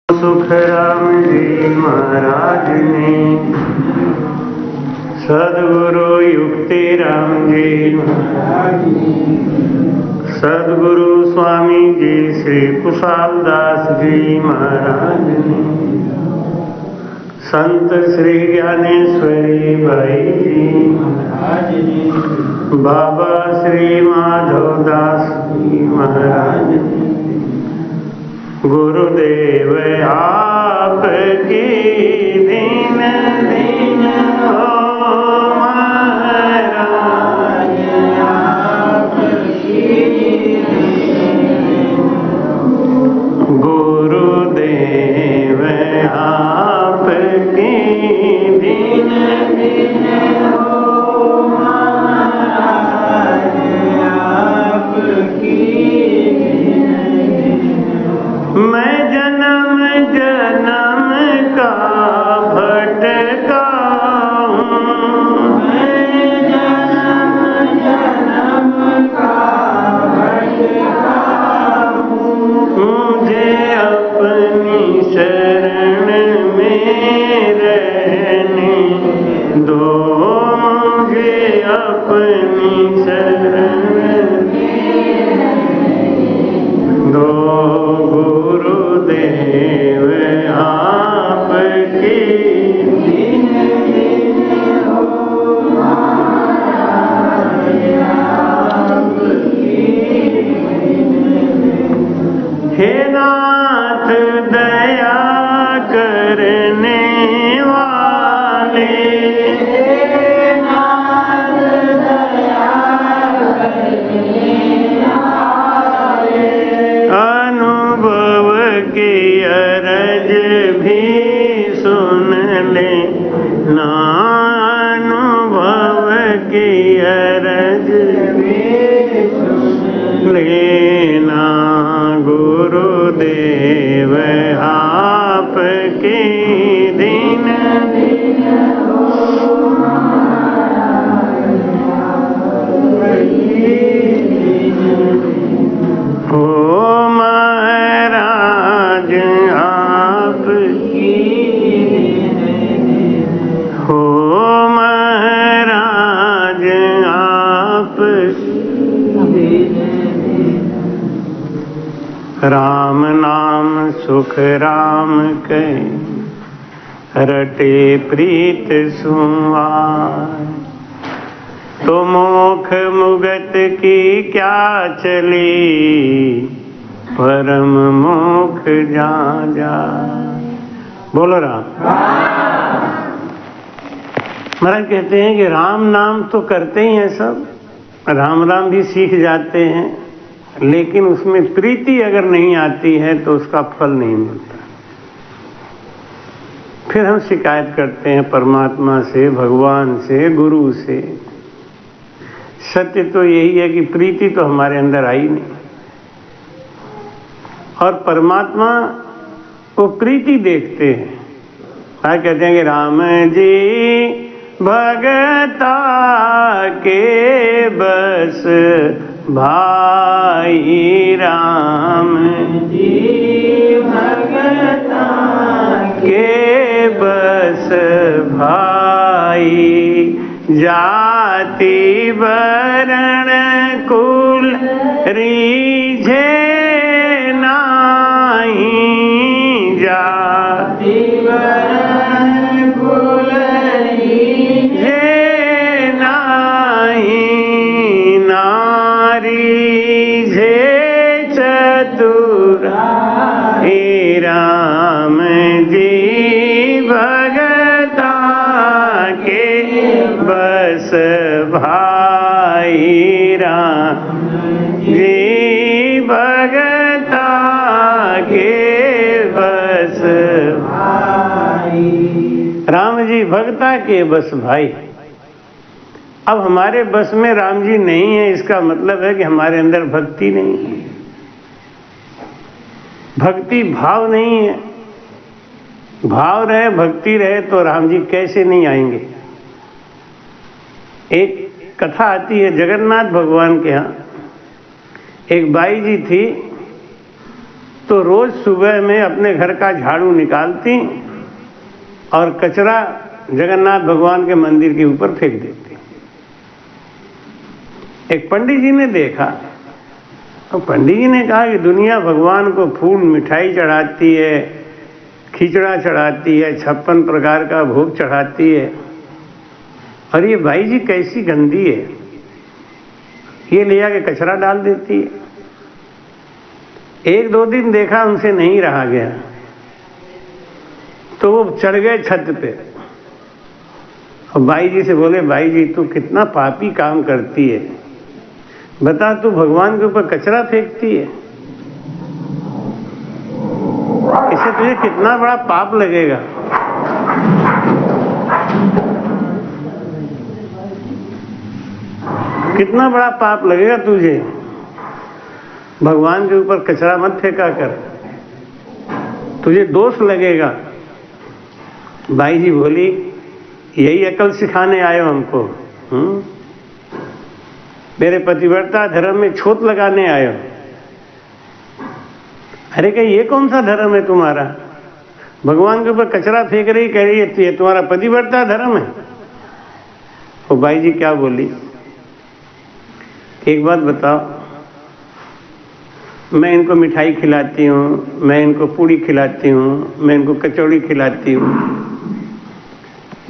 सुखराम जी महाराज ने, सदगुरु युक्ति राम जी महाराज ने, सदगुरु स्वामी जी श्री कुशाल दास जी महाराज ने, संत श्री ज्ञानेश्वरी भाई जी महाराज ने, बाबा श्री माधव दास जी महाराज ने, गुरुदेव आपकी दीन दीन हो महाराज, आपकी गुरुदेव आपकी दीन दीन हो महाराज, आपकी मैं जन्म जन्म का भटका हूँ, मैं जन्म जन्म का भटका हूँ, मुझे अपनी शरण में रहने दो, मुझे अपनी शरण दो, गुरुदेव आपकी दीन दीन हो महाराज, आपकी हे नाथ दया करने वाले, हे नाथ दया करने वाले, अनुभव की अरज भी सुन ले ना, अनुभव की अरज भी सुन लेना, गुरुदेव आपकी दीन दीन हो महाराज, हो महाराज आपकी, हो महाराज आपकी, राम नाम सुख राम के रटे प्रीत सुवार, तो मोख मुगत की क्या चली, परम मोख जा जा। बोलो राम। महाराज कहते हैं कि राम नाम तो करते ही हैं सब, राम राम भी सीख जाते हैं, लेकिन उसमें प्रीति अगर नहीं आती है तो उसका फल नहीं मिलता। फिर हम शिकायत करते हैं परमात्मा से, भगवान से, गुरु से। सत्य तो यही है कि प्रीति तो हमारे अंदर आई नहीं, और परमात्मा वो प्रीति देखते हैं। क्या कहते हैं कि राम जी भगता के बस भाई, राम जी भगता के बस भाई, जाति वरण कुल रीझे नाही, जाति वरण कुल रीझे नाही, नारी झे चतुरा, राम जी भगता के बस भाई, राम जी भगता के बस भाई, राम जी भगता के बस भाई। अब हमारे बस में राम जी नहीं है, इसका मतलब है कि हमारे अंदर भक्ति नहीं है, भक्ति भाव नहीं है। भाव रहे, भक्ति रहे तो राम जी कैसे नहीं आएंगे। एक कथा आती है जगन्नाथ भगवान के यहाँ। एक बाई जी थी, तो रोज सुबह में अपने घर का झाड़ू निकालती और कचरा जगन्नाथ भगवान के मंदिर के ऊपर फेंक देती। एक पंडित जी ने देखा, तो पंडित जी ने कहा कि दुनिया भगवान को फूल मिठाई चढ़ाती है, खिचड़ा चढ़ाती है, 56 प्रकार का भोग चढ़ाती है, और ये भाई जी कैसी गंदी है, ये ले आके कचरा डाल देती है। एक दो दिन देखा उनसे नहीं रहा गया, तो वो चढ़ गए छत पे और भाई जी से बोले, भाई जी तू कितना पापी काम करती है, बता तू भगवान के ऊपर कचरा फेंकती है, इससे तुझे कितना बड़ा पाप लगेगा। कितना बड़ा पाप लगेगा तुझे, भगवान के ऊपर कचरा मत फेंका कर, तुझे दोष लगेगा। भाई जी बोली, यही अकल सिखाने आए हो हमको? मेरे पतिव्रता धर्म में छोट लगाने आए हो? अरे क्या ये कौन सा धर्म है तुम्हारा? भगवान के ऊपर कचरा फेंक रही, कह रही है ये तुम्हारा पतिव्रता धर्म है। वो भाई जी क्या बोली, एक बात बताओ, मैं इनको मिठाई खिलाती हूँ, मैं इनको पूड़ी खिलाती हूँ, मैं इनको कचौड़ी खिलाती हूँ,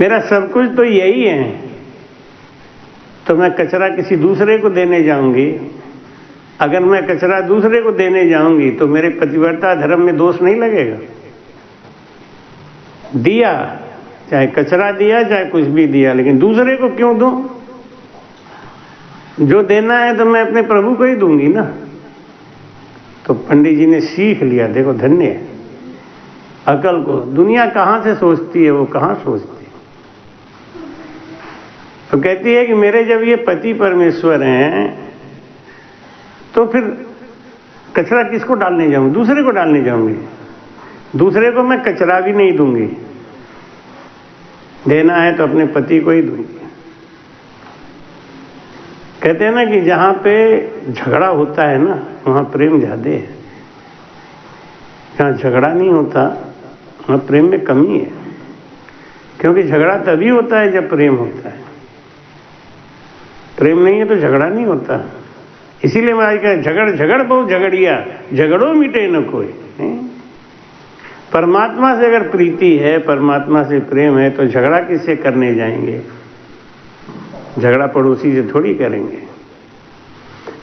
मेरा सब कुछ तो यही है, तो मैं कचरा किसी दूसरे को देने जाऊंगी, अगर मैं कचरा दूसरे को देने जाऊंगी तो मेरे पतिव्रता धर्म में दोष नहीं लगेगा? दिया, चाहे कचरा दिया चाहे कुछ भी दिया, लेकिन दूसरे को क्यों दूं? जो देना है तो मैं अपने प्रभु को ही दूंगी ना। तो पंडित जी ने सीख लिया, देखो धन्य है अकल को। दुनिया कहां से सोचती है, वो कहां सोचती है। तो कहती है कि मेरे जब ये पति परमेश्वर हैं तो फिर कचरा किसको डालने जाऊंगी? दूसरे को डालने जाऊंगी। दूसरे को मैं कचरा भी नहीं दूंगी, देना है तो अपने पति को ही दूंगी। कहते हैं ना कि जहां पे झगड़ा होता है ना, वहां प्रेम ज्यादा है। जहां झगड़ा नहीं होता वहां प्रेम में कमी है, क्योंकि झगड़ा तभी होता है जब प्रेम होता है। प्रेम नहीं है तो झगड़ा नहीं होता। इसीलिए मैं आज कह, झगड़ बहुत झगड़िया, झगड़ो मिटे न कोई। परमात्मा से अगर प्रीति है, परमात्मा से प्रेम है, तो झगड़ा किससे करने जाएंगे? झगड़ा पड़ोसी से थोड़ी करेंगे।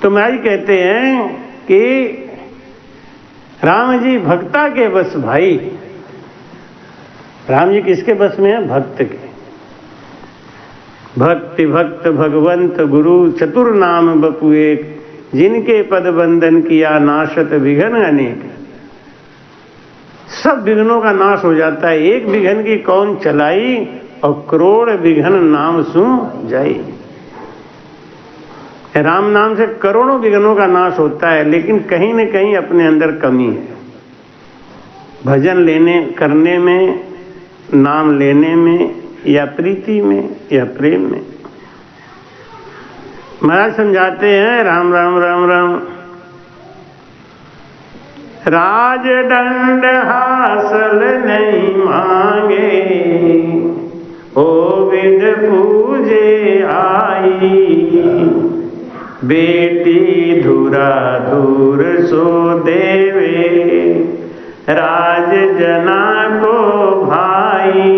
तो महाराज कहते हैं कि राम जी भक्ता के बस भाई। राम जी किसके बस में है? भक्त के। भक्ति भक्त भगवंत गुरु चतुर नाम बपु एक, जिनके पद बंधन किया नाशत विघन अनेक। सब विघ्नों का नाश हो जाता है, एक विघन की कौन चलाई, और करोड़ विघन नाम सु जाई। राम नाम से करोड़ों विघ्नों का नाश होता है, लेकिन कहीं न कहीं अपने अंदर कमी है। भजन लेने करने में, नाम लेने में, या प्रीति में, या प्रेम में। महाराज समझाते हैं, राम राम राम राम। राज दंड हासिल नहीं मांगे, गोविंद पूजे आई। बेटी धुरा धूर सो देवे, राज जना को भाई।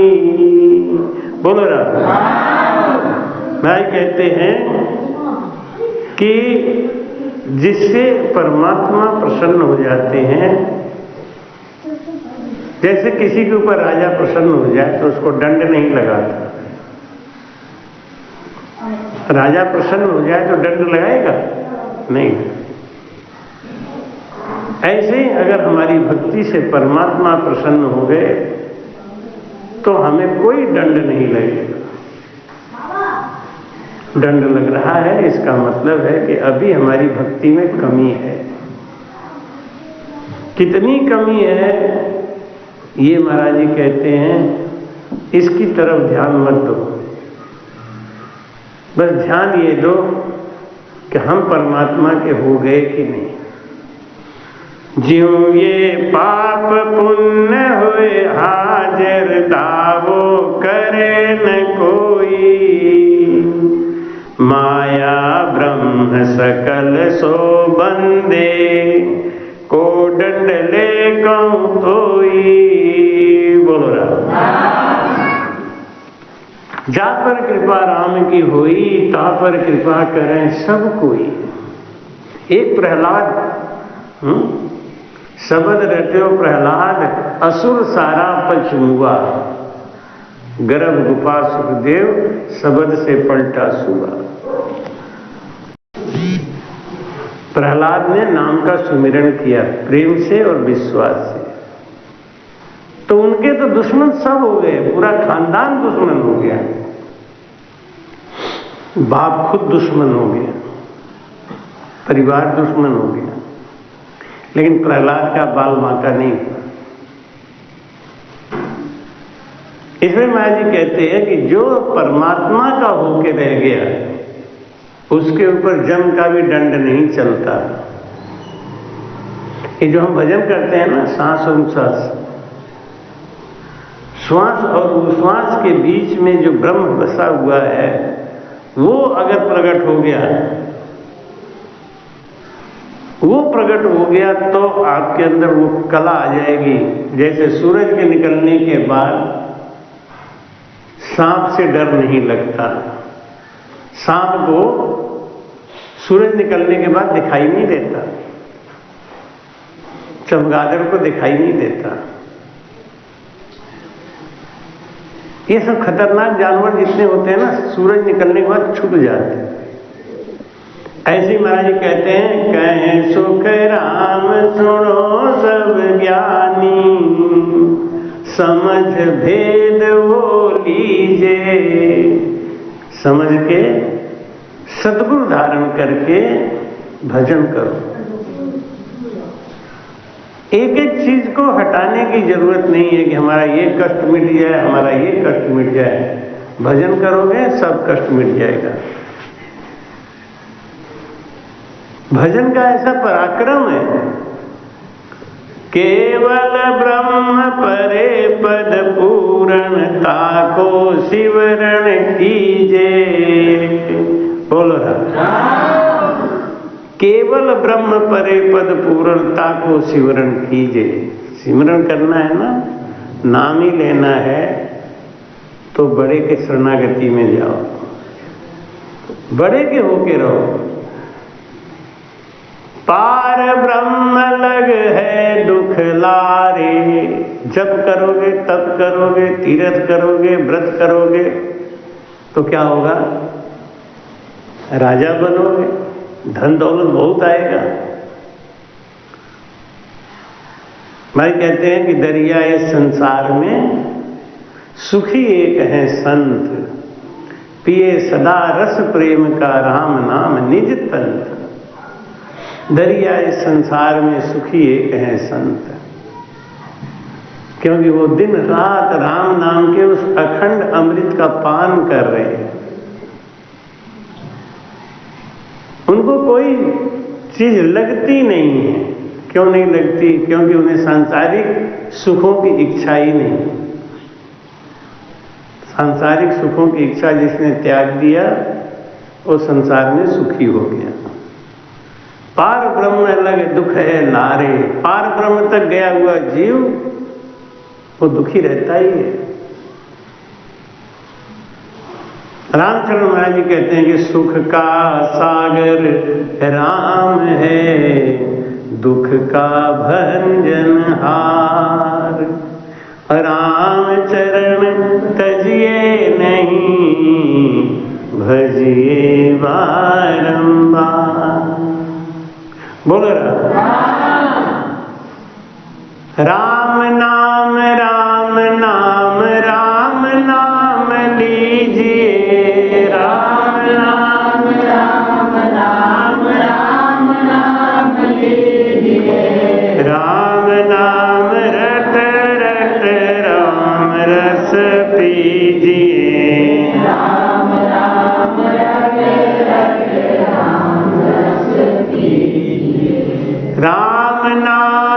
बोलो राम। भाई कहते हैं कि जिससे परमात्मा प्रसन्न हो जाते हैं, जैसे किसी के ऊपर राजा प्रसन्न हो जाए तो उसको दंड नहीं लगाता। राजा प्रसन्न हो जाए तो दंड लगाएगा? नहीं। ऐसे ही अगर हमारी भक्ति से परमात्मा प्रसन्न हो गए तो हमें कोई दंड नहीं लगेगा। दंड लग रहा है, इसका मतलब है कि अभी हमारी भक्ति में कमी है। कितनी कमी है ये महाराज जी कहते हैं, इसकी तरफ ध्यान मत दो। बस ध्यान ये दो कि हम परमात्मा के हो गए कि नहीं। ज्यों ये पाप पुण्य हुए हाजिर, दावो करे न कोई। माया ब्रह्म सकल सो बंदे, को दंड ले कहूं कोई। बोलो राम। जा पर कृपा राम की होई, ता पर कृपा करें सब कोई। एक प्रहलाद, शबद रट्यो प्रहलाद, असुर सारा पक्ष मुआ। गर्भ गुफा सुखदेव, शबद से पलटा सुआ। प्रहलाद ने नाम का सुमिरन किया प्रेम से और विश्वास से, तो उनके तो दुश्मन सब हो गए, पूरा खानदान दुश्मन हो गया। बाप खुद दुश्मन हो गया, परिवार दुश्मन हो गया, लेकिन प्रहलाद का बाल बांका नहीं हुआ। इसमें महाराज जी कहते हैं कि जो परमात्मा का होके रह गया, उसके ऊपर जम का भी दंड नहीं चलता। ये जो हम भजन करते हैं ना, सांस और उच्छ्वास, श्वास और उच्छ्वास के बीच में जो ब्रह्म बसा हुआ है, वो अगर प्रकट हो गया, वो प्रकट हो गया तो आपके अंदर वो कला आ जाएगी। जैसे सूरज के निकलने के बाद सांप से डर नहीं लगता। सांप को सूरज निकलने के बाद दिखाई नहीं देता, चमगादड़ को दिखाई नहीं देता। ये सब खतरनाक जानवर जितने होते हैं ना, सूरज निकलने के बाद छुप जाते हैं। ऐसे महाराज जी कहते हैं, कहें सुख राम सुनो सब ज्ञानी, समझ भेद वो लीजे। समझ के सद्गुण धारण करके भजन करो। एक एक चीज को हटाने की जरूरत नहीं है कि हमारा ये कष्ट मिट जाए, हमारा ये कष्ट मिट जाए। भजन करोगे सब कष्ट मिट जाएगा। भजन का ऐसा पराक्रम है, केवल ब्रह्म परे पद पूर्णता को सिमरण कीजे। बोलो राम। केवल ब्रह्म परे पद पूर्णता को सिमरण कीजे। सिमरण करना है ना, नाम ही लेना है, तो बड़े के शरणागति में जाओ, बड़े के होके रहो। पार ब्रह्म लग है दुख लारे, जब करोगे तब करोगे, तीर्थ करोगे, व्रत करोगे तो क्या होगा? राजा बनोगे, धन दौलत बहुत आएगा। भाई कहते हैं कि दरियाए संसार में सुखी एक है संत, पिए सदा रस प्रेम का राम नाम निज तंत। दरियाए संसार में सुखी एक है संत, क्योंकि वो दिन रात राम नाम के उस अखंड अमृत का पान कर रहे हैं। उनको कोई चीज लगती नहीं है। क्यों नहीं लगती? क्योंकि उन्हें सांसारिक सुखों की इच्छा ही नहीं। सांसारिक सुखों की इच्छा जिसने त्याग दिया, वो संसार में सुखी हो गया। पार ब्रह्म लगे दुख है लारे, पार ब्रह्म तक गया हुआ जीव वो दुखी रहता ही है। रामचंद्र महाराज जी कहते हैं कि सुख का सागर राम है, दुख का भंजनहार। राम चरण तजिए नहीं, भजिए बारंबार। बोलो राम नाम राम नाम राम नाम लीजिए। राम नाम राम नाम राम नाम लीजिए। राम नाम रट रट राम रस पीजिए। राम नाम रट रट राम रस पीजिए। राम नाम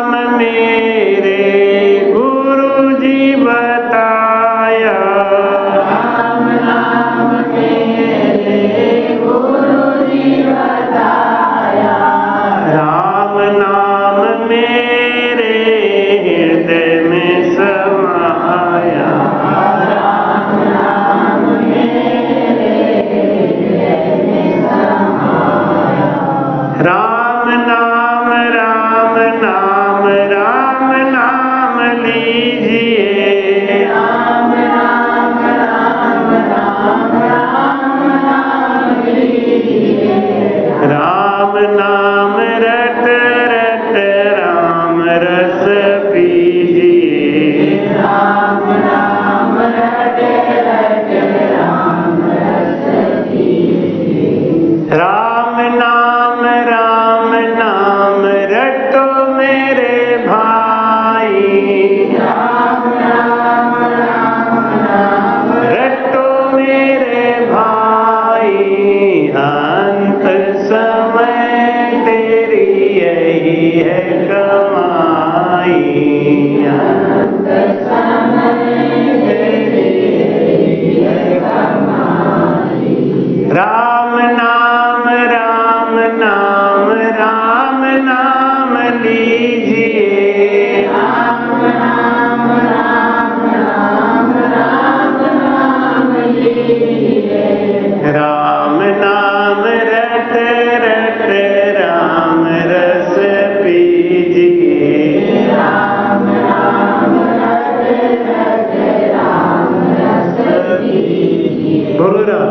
बोलो राम।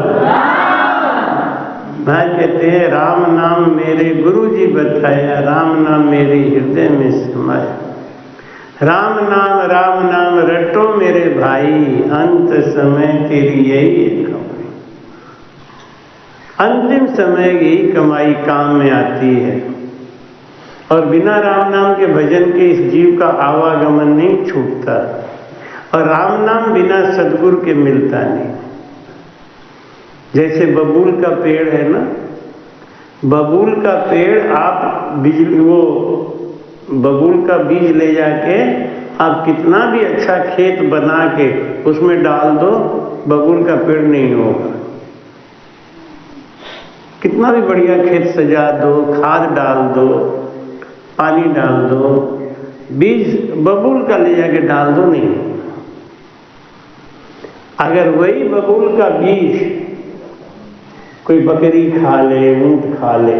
महाराज कहते हैं राम नाम मेरे गुरु जी बताया, राम नाम मेरे हृदय में समाया। राम नाम रटो मेरे भाई, अंत समय तेरी यही कमाई। अंतिम समय यही कमाई काम में आती है। और बिना राम नाम के भजन के इस जीव का आवागमन नहीं छूटता। और राम नाम बिना सद्गुरु के मिलता नहीं। जैसे बबूल का पेड़ है ना, बबूल का पेड़ आप बबूल का बीज ले जाके आप कितना भी अच्छा खेत बना के उसमें डाल दो, बबूल का पेड़ नहीं होगा। कितना भी बढ़िया खेत सजा दो, खाद डाल दो, पानी डाल दो, बीज बबूल का ले जाके डाल दो, नहीं। अगर वही बबूल का बीज कोई बकरी खा ले, ऊंट खा ले,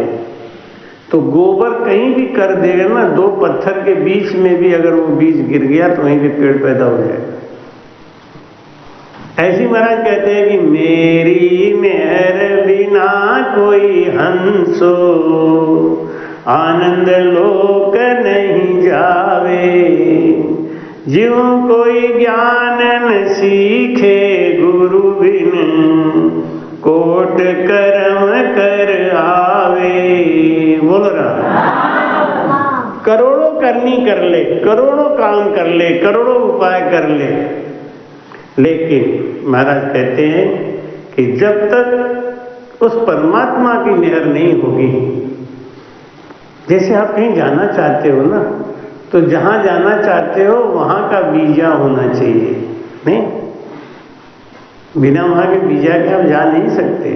तो गोबर कहीं भी कर देगा ना, दो पत्थर के बीच में भी अगर वो बीज गिर गया तो वहीं पे पेड़ पैदा हो जाएगा। ऐसी महाराज कहते हैं कि मेरी मेहर बिना कोई हंसो, आनंद लोक नहीं जावे। ज्यों कोई ज्ञान न सीखे गुरु बिन, कोट कर्म कर आवे। बोलो राम। करोड़ों करनी कर ले, करोड़ों काम कर ले, करोड़ों उपाय कर ले, लेकिन महाराज कहते हैं कि जब तक उस परमात्मा की मेहर नहीं होगी। जैसे आप कहीं जाना चाहते हो ना, तो जहां जाना चाहते हो वहां का वीजा होना चाहिए, नहीं? बिना वहां के वीजा के आप जा नहीं सकते।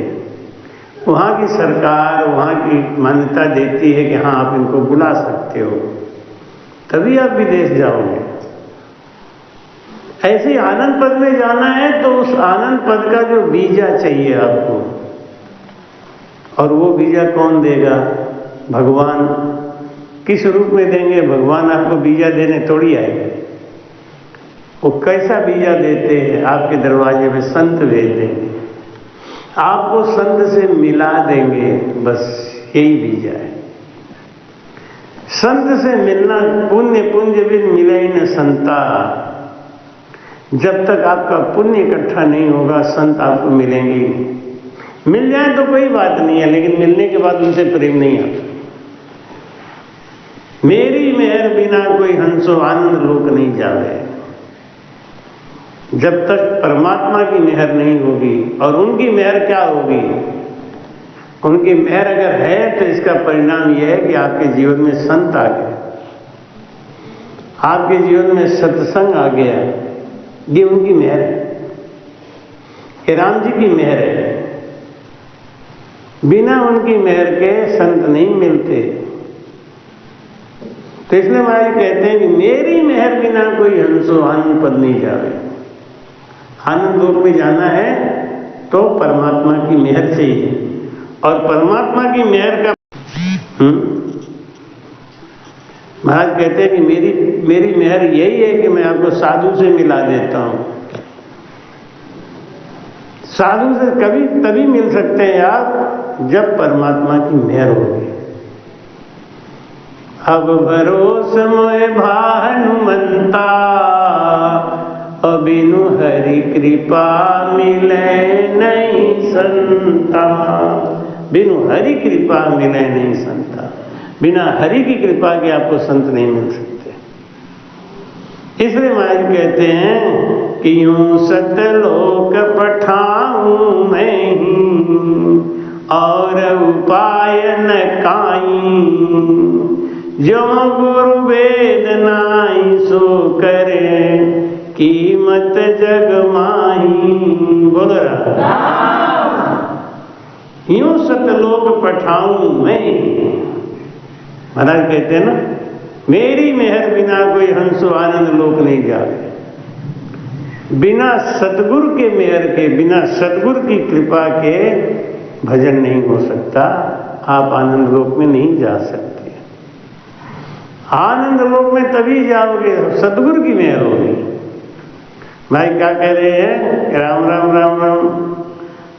वहां की सरकार वहां की मान्यता देती है कि हाँ आप इनको बुला सकते हो, तभी आप विदेश जाओगे। ऐसे आनंद पद में जाना है तो उस आनंद पद का जो वीजा चाहिए आपको, और वो वीजा कौन देगा? भगवान। किस रूप में देंगे? भगवान आपको वीजा देने थोड़ी आएंगे। वो कैसा वीजा देते हैं? आपके दरवाजे में संत भेज देंगे, आपको संत से मिला देंगे, बस यही वीजा है। संत से मिलना पुण्य पुंज बिन मिले न संता। जब तक आपका पुण्य इकट्ठा नहीं होगा संत आपको मिलेंगे ही नहीं। मिल जाए तो कोई बात नहीं है, लेकिन मिलने के बाद उनसे प्रेम नहीं आता। मेरी मेहर बिना कोई हंसो, आनंद लोक नहीं जावे। जब तक परमात्मा की मेहर नहीं होगी, और उनकी मेहर क्या होगी? उनकी मेहर अगर है तो इसका परिणाम यह है कि आपके जीवन में संत आ गए, आपके जीवन में सत्संग आ गया। ये उनकी मेहर है, ये राम जी की मेहर है। बिना उनकी मेहर के संत नहीं मिलते। तो इसलिए महाराज कहते हैं कि मेरी मेहर बिना कोई हंसो, आनंद पद नहीं जावे। आनंद लोक में जाना है तो परमात्मा की मेहर चाहिए, और परमात्मा की मेहर का महाराज कहते हैं कि मेरी मेहर यही है कि मैं आपको साधु से मिला देता हूं। साधु से कभी तभी मिल सकते हैं आप जब परमात्मा की मेहर होगी। अब भरोस मोय भानुमंता, बिनु हरि कृपा मिले नहीं संता। बिनु हरि कृपा मिले नहीं संता। बिना हरि की कृपा के आपको संत नहीं मिल सकते। इसलिए महाराज कहते हैं कि यूं सतलोक पठाऊं मैं ही, और उपाय न काई। जो गुरु वेद नाई सो करे, कीमत जग माही। बोल रहा यूं सतलोक पठाऊं मैं। महाराज कहते हैं ना, मेरी मेहर बिना कोई हंसो, आनंद लोक नहीं जावे। बिना सतगुरु के मेहर के, बिना सतगुरु की कृपा के भजन नहीं हो सकता। आप आनंद लोक में नहीं जा सकते। आनंद लोक में तभी जाओगे सतगुरु की मेहर होगी। भाई क्या कह रहे हैं? राम राम राम राम।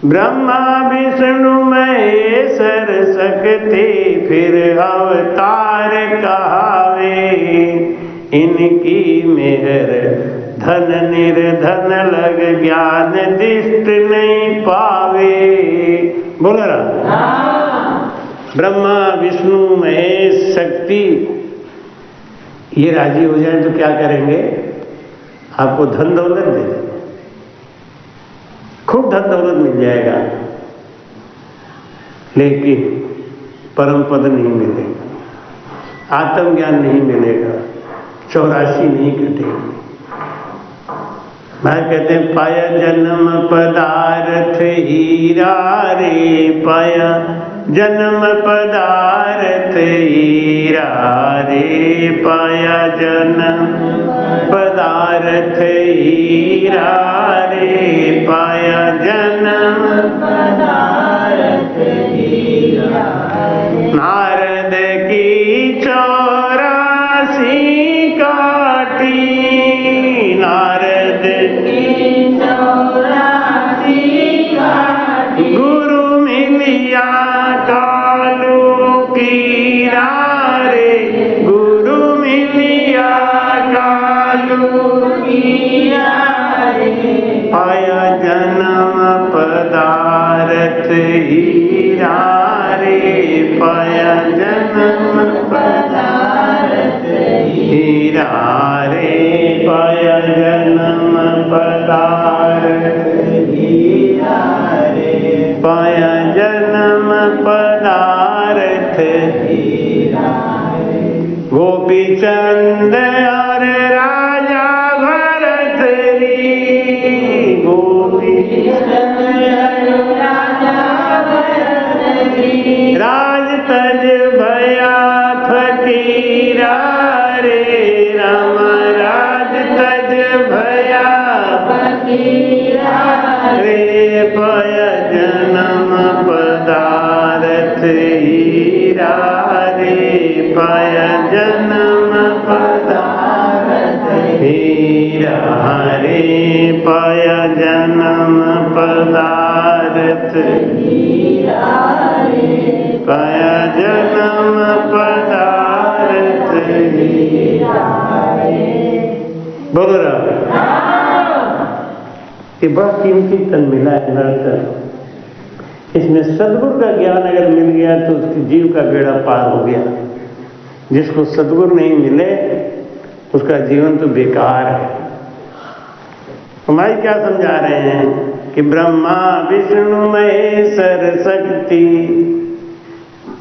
ब्रह्मा विष्णु महेश्वर शक्ति फिर अवतार कहावे, इनकी मेहर धन निर्धन लग ज्ञान दिष्ट नहीं पावे। बोलो राम। ब्रह्मा विष्णु महेश शक्ति ये राजी हो जाए तो क्या करेंगे? आपको धन दौलत दे देंगे, खूब धन दौलत मिल जाएगा, लेकिन परम पद नहीं मिलेगा, आत्मज्ञान नहीं मिलेगा, 84 नहीं कटेगी। भाई कहते हैं पाया जन्म पदार्थ हीरा रे, पाया जन्म पदार्थ हीरा रे, पाया जन्म पदार्थ हीरा रे, पाया जन्म पदार्थ हीरा। नारद की 84 काटी, नारद की 84 काटी, गुरु मिलिया कालू की रे, गुरु मिलिया कालू की रे, पाया जन्म पदार्थ हीरा रे, पाया जन्म पदार्थ हीरा रे, पाया जन्म पदार्थ हीरा रे, पाया जन्म पदार्थ हीरा रे। गोपी चंद और राजा भरत री, गोपी चंद राजा भरत री, राज तज भया फकीरा रे, राम राज तज भया फकीरा रे, पाया जन्म पदार्थ हीरा रे, पाया जन्म पदार्थ हीरा रे, पाया जन्म पदार्थ हीरा रे, पाया जन्म पदार्थ हीरा रे। बोलो राम। ये बड़ा कीमती तन मिला है नरतन। इसमें सद्गुरु का ज्ञान अगर मिल गया तो उसकी जीव का बेड़ा पार हो गया। जिसको सद्गुरु नहीं मिले उसका जीवन तो बेकार है। हमारी क्या समझा रहे हैं कि ब्रह्मा विष्णु महेश्वर शक्ति,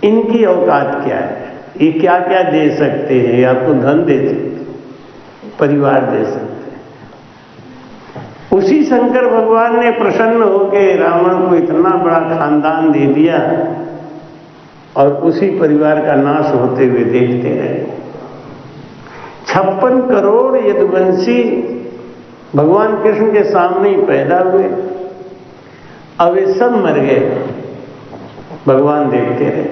इनकी औकात क्या है? ये क्या क्या दे सकते हैं? आपको धन दे सकते, परिवार दे सकते। उसी शंकर भगवान ने प्रसन्न होकर रावण को इतना बड़ा खानदान दे दिया और उसी परिवार का नाश होते हुए देखते रहे। 56 करोड़ यदुवंशी भगवान कृष्ण के सामने ही पैदा हुए, अब वे सब मर गए, भगवान देखते रहे।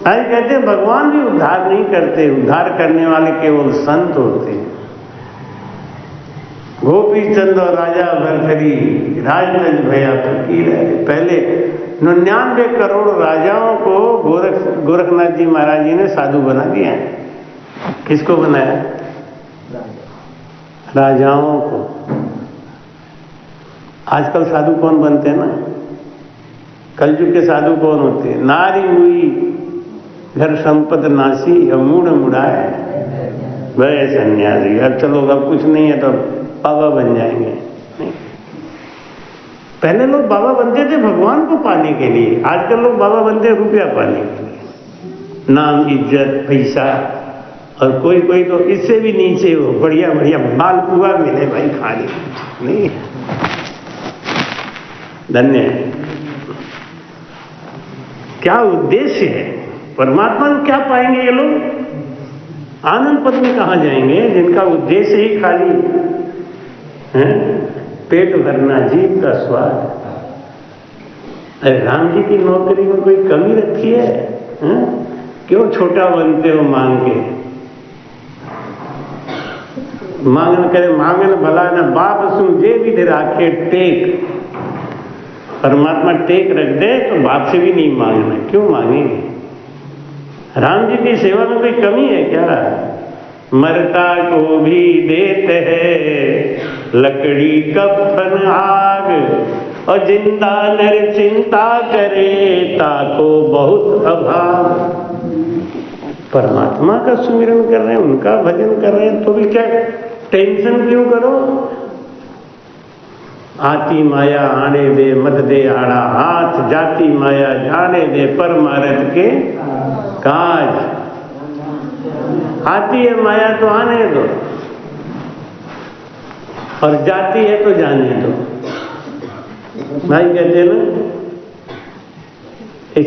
आज कहते हैं भगवान भी उद्धार नहीं करते, उद्धार करने वाले केवल संत होते हैं। गोपी चंद और राजा भरथरी राजतज भया फकीर है। पहले 99 करोड़ राजाओं को गोरखनाथ जी महाराज जी ने साधु बना दिया है। किसको बनाया? राजाओं को। आजकल साधु कौन बनते हैं ना? कलयुग के साधु कौन होते हैं? नारी हुई घर संपद नासी मूढ़ मुड़ाए भय सन्यासी। अब चलो अब कुछ नहीं है तो बाबा बन जाएंगे। नहीं, पहले लोग बाबा बनते थे भगवान को पाने के लिए, आजकल लोग बाबा बनते हैं रुपया पाने के लिए। नाम, इज्जत, पैसा, और कोई कोई तो इससे भी नीचे हो, बढ़िया बढ़िया मालपुआ मिले भाई खाने। नहीं, धन्य है। क्या उद्देश्य है? परमात्मा को क्या पाएंगे ये लोग? आनंद पद में कहाँ जाएंगे जिनका उद्देश्य ही खाली है पेट भरना, जीव का स्वाद। अरे राम जी की नौकरी में कोई कमी रखी है? क्यों छोटा बनते हो मांग के? मांगन करे मांगन भला न बाप सुन जे भी राखे टेक। परमात्मा टेक रख दे तो बाप से भी नहीं मांगना, क्यों मांगेंगे? राम जी की सेवा में कोई कमी है क्या? मरता को भी देते है लकड़ी कफन आग, और जिंदा नर चिंता करे ताको बहुत अभाव। परमात्मा का सुमिरन कर रहे हैं, उनका भजन कर रहे हैं, तो भी क्या टेंशन क्यों करो? आती माया आने दे मत दे आड़ा हाथ, जाती माया जाने दे परमारथ के काज। आती है माया तो आने दो, और जाती है तो जाने दो। भाई कहते ना,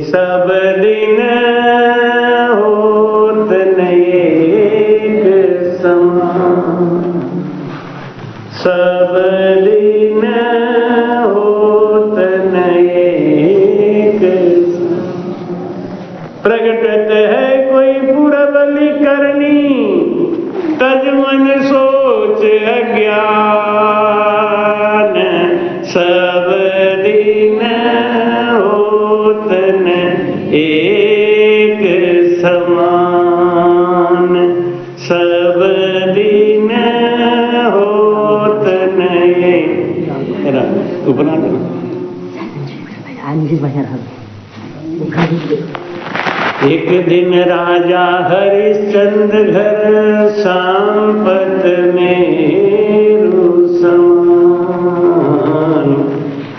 सब दिन होत नेक समान, सब दिन होत नेक। प्रगटत है कोई पुरबली करनी, तज मन सोच अज्ञान। सब दिन होत एक समान, सब दिन होत नहीं। तू बना दे। एक दिन राजा हरिश्चंद्र घर सांपत मेरु समान।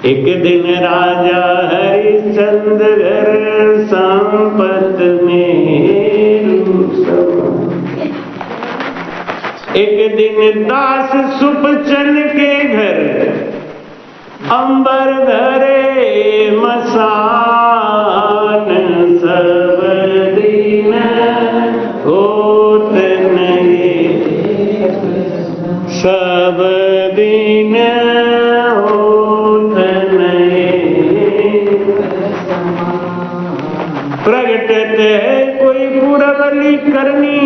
एक दिन राजा हरिश्चंद्र घर सांपत मेरु समान। एक दिन दास सुपचन के घर अंबर धरे मसान। सब दिन होत नहीं, सब दिन होत नहीं। प्रगटत है कोई पुरबली करनी।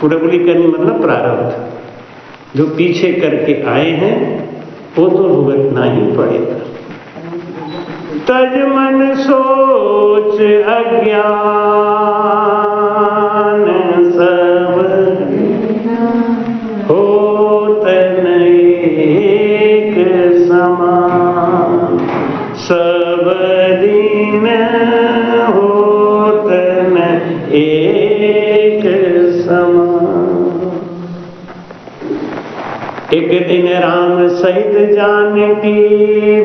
पुरबली करनी मतलब प्रारब्ध, जो पीछे करके आए हैं वो तो भुगतना ही पड़ेगा। तज मन सोच अज्ञान। सब होत नेक समान, सब दिन होत एक समान। एक दिन राम सहित जानकी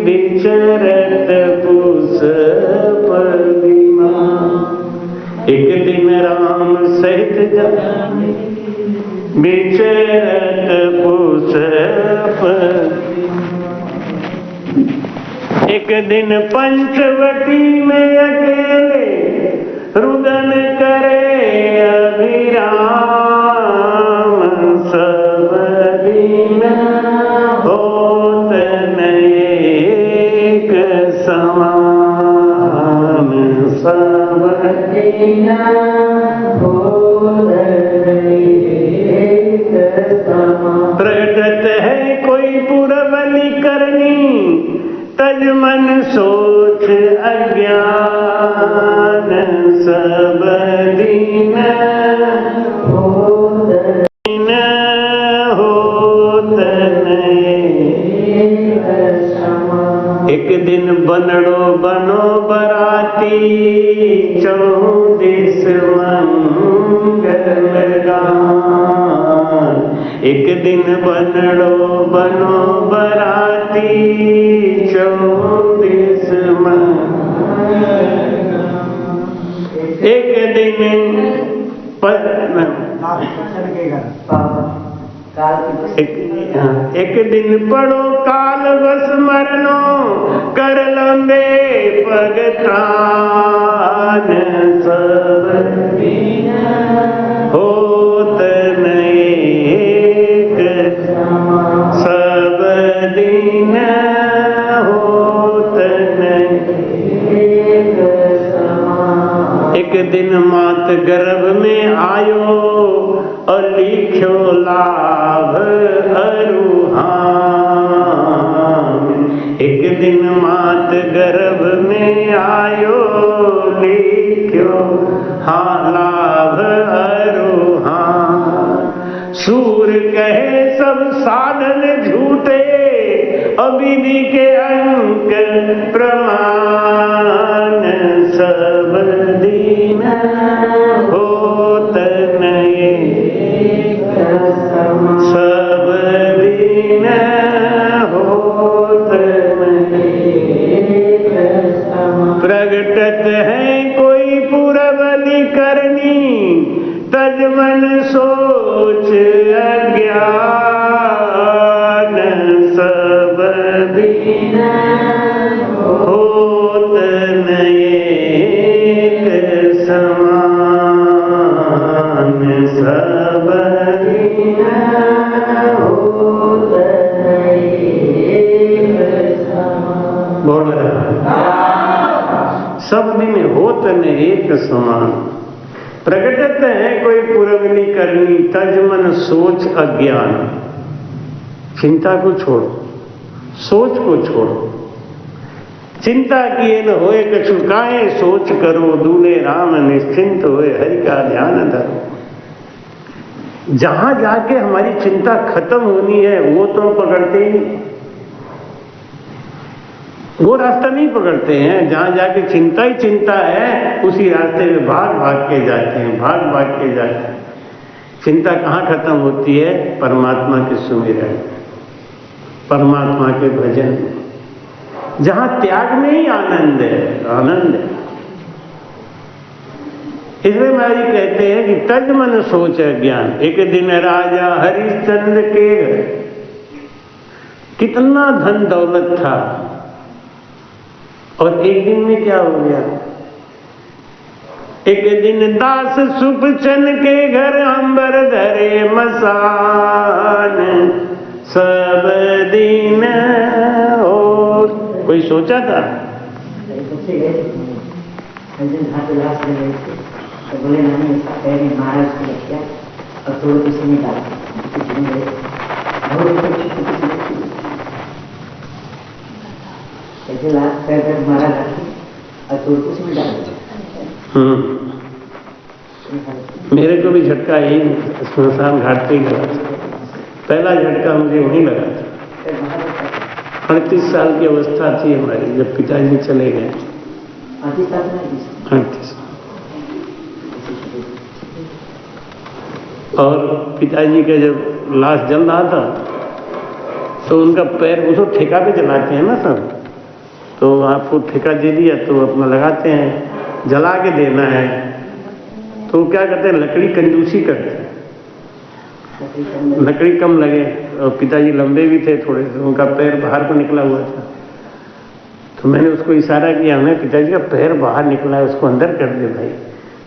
विचरत पुष्प विमान। एक दिन राम सहित जानकी विचरत पुष्प। एक दिन पंचवटी में अकेले रुदन करे अभिराम। सब दिन होत नेक समान, सब दिन होत नेक समान। प्रगटत है कोई पुरबली करनी, तज मन सोच अज्ञान। सब दिन होत एक दिन बनड़ो बनो बराती, 34 मंगल गान। एक दिन बनड़ो बनो बराती, 34 मंगल। एक दिन एक दिन पढ़ो काल बस मरनो, कर लंबे पगतान। सब दिन होत नेक, सब दिन होत नेक। एक दिन मात गर्भ में आयो, और लिख्यो लाभ अरुहान। एक दिन मात गर्भ में आयो लिख्यो हाँ लाभ अरुहान। सूर कहे सब साधन झूठे अविधि के अंक प्रमाण। सब दीन होत नये सब दीन होत नये। प्रगटत है कोई पुरबली करनी तज मन सोच अज्ञान। सब दीन होत नये समान। सब दीन होत नये समान। बोल रहा सब दिन होत न एक समान। प्रगटत है कोई पुरवली करनी तज मन सोच अज्ञान। चिंता को छोड़ो, सोच को छोड़ो। चिंता किए न होए कछु काहे सोच करो। दूल्हे राम निश्चिंत होए हरि का ध्यान धरो। जहां जाके हमारी चिंता खत्म होनी है वो तो पकड़ते ही नहीं, वो रास्ता नहीं पकड़ते हैं। जहां जाके चिंता ही चिंता है उसी रास्ते में भाग भाग के जाते हैं, भाग भाग के जाते हैं। चिंता कहाँ खत्म होती है? परमात्मा के सुमिरन, परमात्मा के भजन में, जहां त्याग में ही आनंद है, आनंद है। इसलिए महाराज कहते हैं कि तज मन सोच ज्ञान। एक दिन राजा हरिश्चंद्र के कितना धन दौलत था और एक दिन में क्या हो गया? एक दिन दास सुपचन के घर अंबर धरे मसान। सब दिन और कोई सोचा था? तो बोले मैंने इसका पैर में मारा, उसको लग गया और थोड़ा किसी ने डाला ऐसे लास्ट पैर पर मारा और थोड़ा किसी में डाला। मेरे को भी झटका यही स्मशान घाट पे ही लगा था। पहला झटका मुझे वहीं लगा था। 38 साल की अवस्था थी हमारी जब पिताजी चले गए। 38। और पिताजी का जब लाश जल रहा था तो उनका पैर, उसको ठेका पे जलाते हैं ना सब, तो आपको ठेका दे दिया तो अपना लगाते हैं, जला के देना है। तो क्या करते हैं, लकड़ी कंजूसी करते हैं, लकड़ी कम लगे। और पिताजी लंबे भी थे थोड़े से, उनका पैर बाहर को निकला हुआ था। तो मैंने उसको इशारा किया, मैं पिताजी का पैर बाहर निकला है, उसको अंदर कर दे भाई।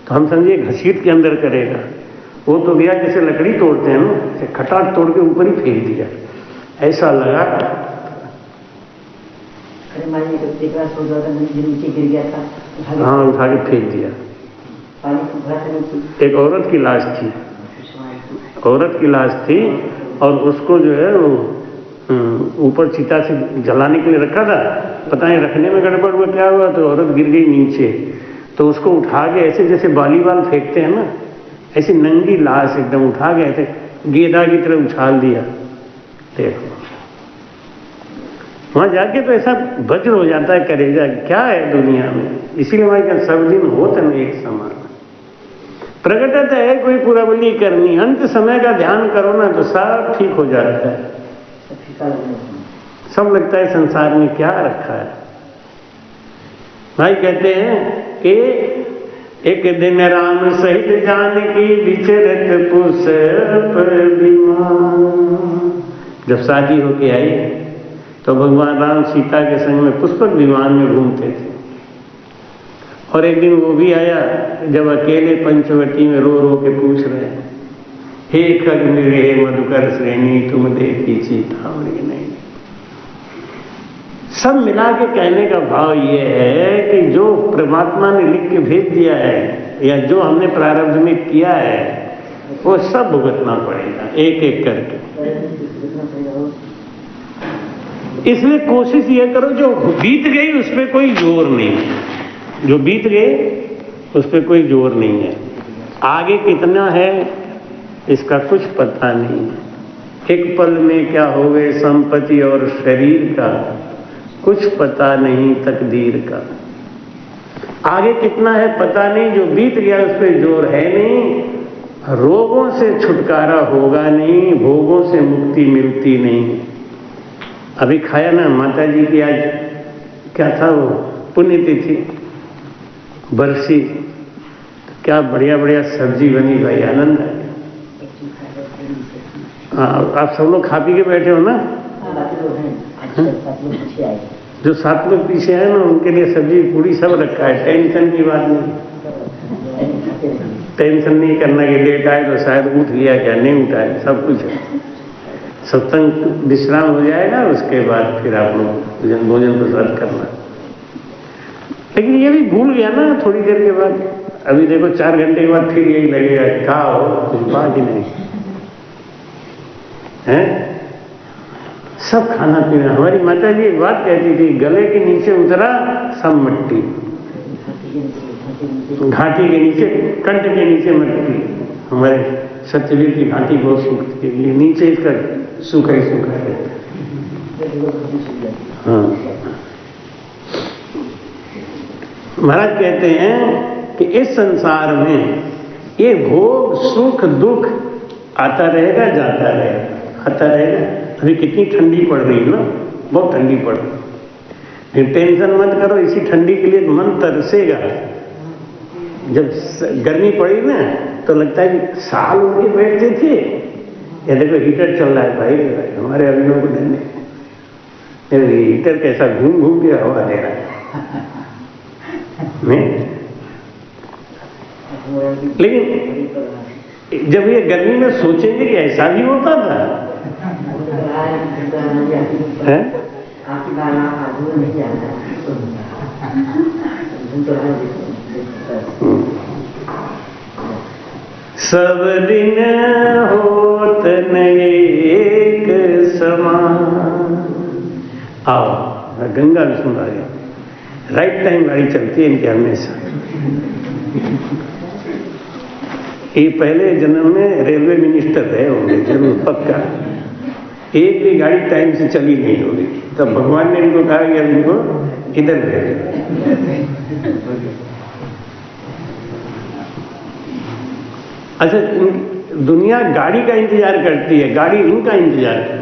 तो हम समझे घसीट के अंदर करेगा। वो तो गया जैसे लकड़ी तोड़ते हैं ना, खटाट तोड़ के ऊपर ही फेंक दिया। ऐसा लगा। गिर गया था। हाँ, उठा के फेंक दिया। एक औरत की लाश थी, औरत की लाश थी और उसको जो है वो ऊपर चिता से जलाने के लिए रखा था। पता नहीं रखने में गड़बड़ हुआ क्या हुआ, तो औरत गिर गई नीचे। तो उसको उठा के ऐसे जैसे वॉलीबॉल फेंकते हैं ना, ऐसी नंगी लाश एकदम उठा के ऐसे गेंदा की तरह उछाल दिया। देखो वहां जाके तो ऐसा वज्र हो जाता है करेजा, क्या है दुनिया में। इसीलिए हमारे सब दिन होता नहीं एक समान। प्रगटत है कोई पुरवली करनी, अंत समय का ध्यान करो ना तो सब ठीक हो जाता है। सब लगता है संसार में क्या रखा है। भाई कहते हैं कि एक दिन राम सहित जानकी विचरत पुष्प विमान। जब शादी होके आई तो भगवान राम सीता के संग में पुष्पक विमान में घूमते थे। और एक दिन वो भी आया जब अकेले पंचवटी में रो रो के पूछ रहे हैं, हे खग रे मधुकर श्रेणी तुम देखी सीता और ये नहीं। सब मिला के कहने का भाव ये है कि जो परमात्मा ने लिख के भेज दिया है या जो हमने प्रारब्ध में किया है वो सब भुगतना पड़ेगा एक एक करके। इसलिए कोशिश ये करो जो बीत गई उस पर कोई जोर नहीं, जो बीत गए उस पर कोई जोर नहीं है। आगे कितना है इसका कुछ पता नहीं है। एक पल में क्या हो गए संपत्ति और शरीर का, कुछ पता नहीं तकदीर का। आगे कितना है पता नहीं, जो बीत गया उस पर जोर है नहीं। रोगों से छुटकारा होगा नहीं, भोगों से मुक्ति मिलती नहीं। अभी खाया ना माता जी की, आज क्या था वो पुण्यतिथि बरसी, क्या बढ़िया बढ़िया सब्जी बनी भाई, आनंद है। आप सब लोग खा पी के बैठे हो ना? जो 7 लोग पीछे हैं ना उनके लिए सब्जी पूरी सब रखा है, टेंशन की बात नहीं। टेंशन नहीं करना कि लेट आए तो शायद उठ लिया क्या, नहीं उठाए, सब कुछ है। सत्संग विश्राम हो जाएगा उसके बाद फिर आप लोग भोजन को सर्व करना। लेकिन ये भी भूल गया ना थोड़ी देर के बाद। अभी देखो 4 घंटे के बाद फिर यही लगेगा खाओ, कुछ बात ही नहीं है। सब खाना पीना। हमारी माता जी एक बात कहती थी, गले के नीचे उतरा सब मिट्टी, घाटी के नीचे, कंठ के नीचे मिट्टी। हमारे सत्यवीर की घाटी बहुत सूखती है, नीचे इसका सूखा ही सूखा है। हाँ, महाराज कहते हैं कि इस संसार में ये भोग सुख दुख आता रहेगा जाता रहेगा, आता रहेगा। अभी कितनी ठंडी पड़ रही है ना, बहुत ठंडी पड़ रही है। टेंशन मत करो, इसी ठंडी के लिए मन तरसेगा। जब गर्मी पड़ी ना तो लगता है कि साल उनके बैठते थे। ये देखो हीटर चल रहा है भाई, हमारे अभिनव को धन्य। हीटर कैसा घूम घूम के हवा दे रहा है। लेकिन जब ये गर्मी में सोचेंगे कि ऐसा भी होता था है? सब दिन होत न एक समान। आओ, गंगा भी सुन रही है, राइट टाइम गाड़ी चलती है इनके हमेशा। ये पहले जन्म में रेलवे मिनिस्टर रहे होंगे जरूर, पक्का। एक भी गाड़ी टाइम से चली नहीं होगी, तब भगवान ने इनको कहा कि अब इनको इधर भेजो। अच्छा, दुनिया गाड़ी का इंतजार करती है, गाड़ी इनका इंतजार करती है।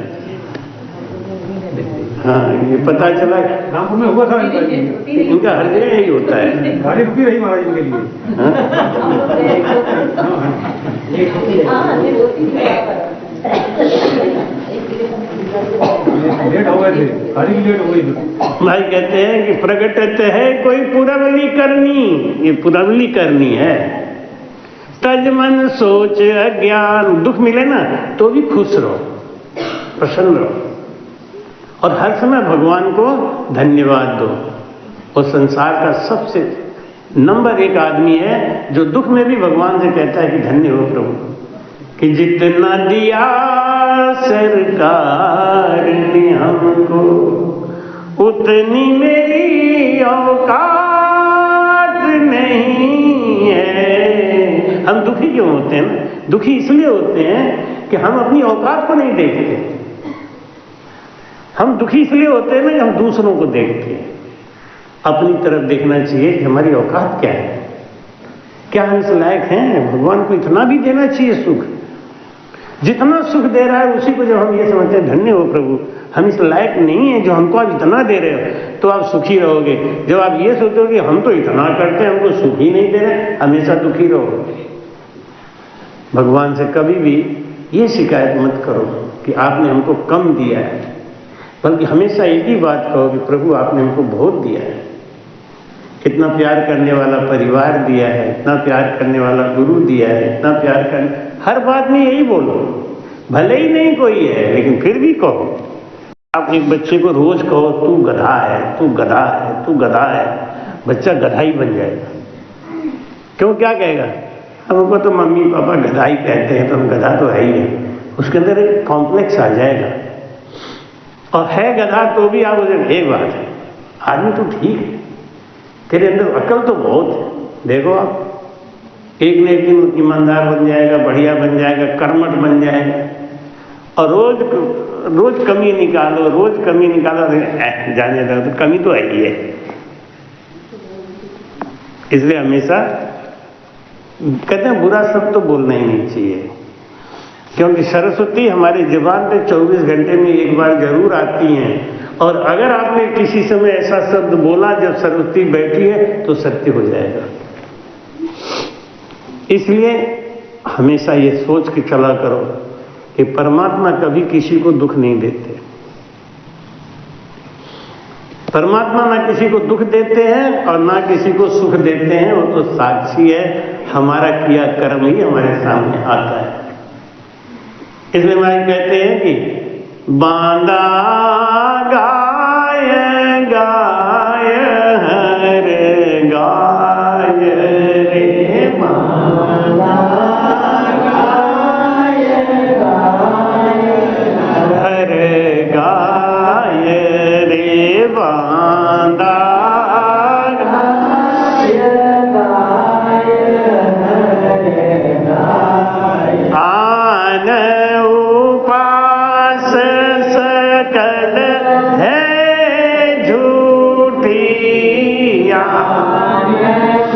हाँ, ये पता चला रामपुर में हुआ था इनका हर जगह यही होता है। गाड़ी रुकी रही महाराज इनके लिए। लेट हो गए थे, गाड़ी भी लेट हो गई थी। भाई कहते हैं कि प्रगटत है कोई पुरवली करनी, ये पुरवली करनी है। तज मन सोच अज्ञान, दुख मिले ना तो भी खुश रहो, प्रसन्न रहो, और हर समय भगवान को धन्यवाद दो। वो संसार का सबसे नंबर 1 आदमी है जो दुख में भी भगवान से कहता है कि धन्य हो प्रभु, कि जितना दिया सरकार ने हमको उतनी मेरी औकात नहीं है। हम दुखी क्यों होते हैं ना? दुखी इसलिए होते हैं कि हम अपनी औकात को नहीं देखते। हम दुखी इसलिए होते हैं ना कि हम दूसरों को देखते हैं। अपनी तरफ देखना चाहिए कि हमारी औकात क्या है, क्या हम इस लायक हैं? भगवान को इतना भी देना चाहिए सुख, जितना सुख दे रहा है उसी को जब हम ये समझते हैं धन्य हो प्रभु, हम इस लायक नहीं है जो हमको आप इतना दे रहे हो, तो आप सुखी रहोगे। जब आप ये सोचोगे हम तो इतना करते हैं, हमको सुख ही नहीं दे रहे, हमेशा दुखी रहोगे। भगवान से कभी भी ये शिकायत मत करो कि आपने हमको कम दिया है, बल्कि हमेशा एक ही बात कहो कि प्रभु आपने हमको बहुत दिया है। इतना प्यार करने वाला परिवार दिया है, इतना प्यार करने वाला गुरु दिया है, इतना प्यार करने, हर बात में यही बोलो। भले ही नहीं कोई है लेकिन फिर भी कहो। आप एक बच्चे को रोज कहो तू गधा है, तू गधा है, तू गधा है, बच्चा गधा ही बन जाएगा। क्यों? क्या कहेगा? हमको तो मम्मी पापा गधा ही कहते हैं, तो हम गधा तो है ही है। उसके अंदर एक कॉम्प्लेक्स आ जाएगा, और है गधा तो भी आप उसे एक बात है, आदमी तो ठीक है, तेरे अंदर अकल तो बहुत है। देखो आप एक न एक दिन ईमानदार बन जाएगा, बढ़िया बन जाएगा, कर्मठ बन जाएगा, और रोज कमी निकालो, रोज कमी निकालो, जाने दो, तो कमी तो है ही है। इसलिए हमेशा कहते हैं बुरा शब्द तो बोलना ही नहीं चाहिए, क्योंकि सरस्वती हमारी जुबान पे 24 घंटे में एक बार जरूर आती हैं, और अगर आपने किसी समय ऐसा शब्द बोला जब सरस्वती बैठी है तो सत्य हो जाएगा। इसलिए हमेशा ये सोच के चला करो कि परमात्मा कभी किसी को दुख नहीं देते। परमात्मा ना किसी को दुख देते हैं और ना किसी को सुख देते हैं, वो तो साक्षी है, हमारा किया कर्म ही हमारे सामने आता है। इसलिए महाराज कहते हैं कि बांधा गाय गाय हर गाय रे, बांधा गाय गाय हर गाय रे, बांधा गाय गाय हर गाय, आन उपास सकल है झूठी, आन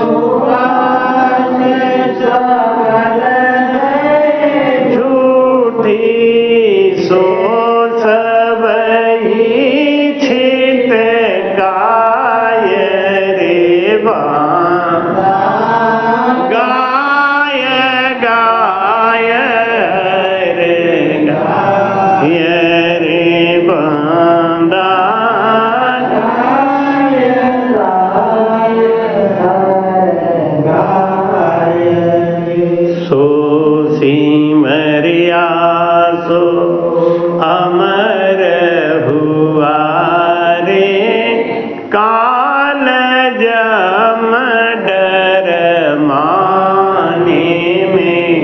उपास सकल है झूठी, सो सब ही छित गाय रे, बांधा गाय गाय रे गाय रे, बांधा गाय गाय गाय रे, सो सिमरिया सो अमर हुआ रे, काल जम डर माने में,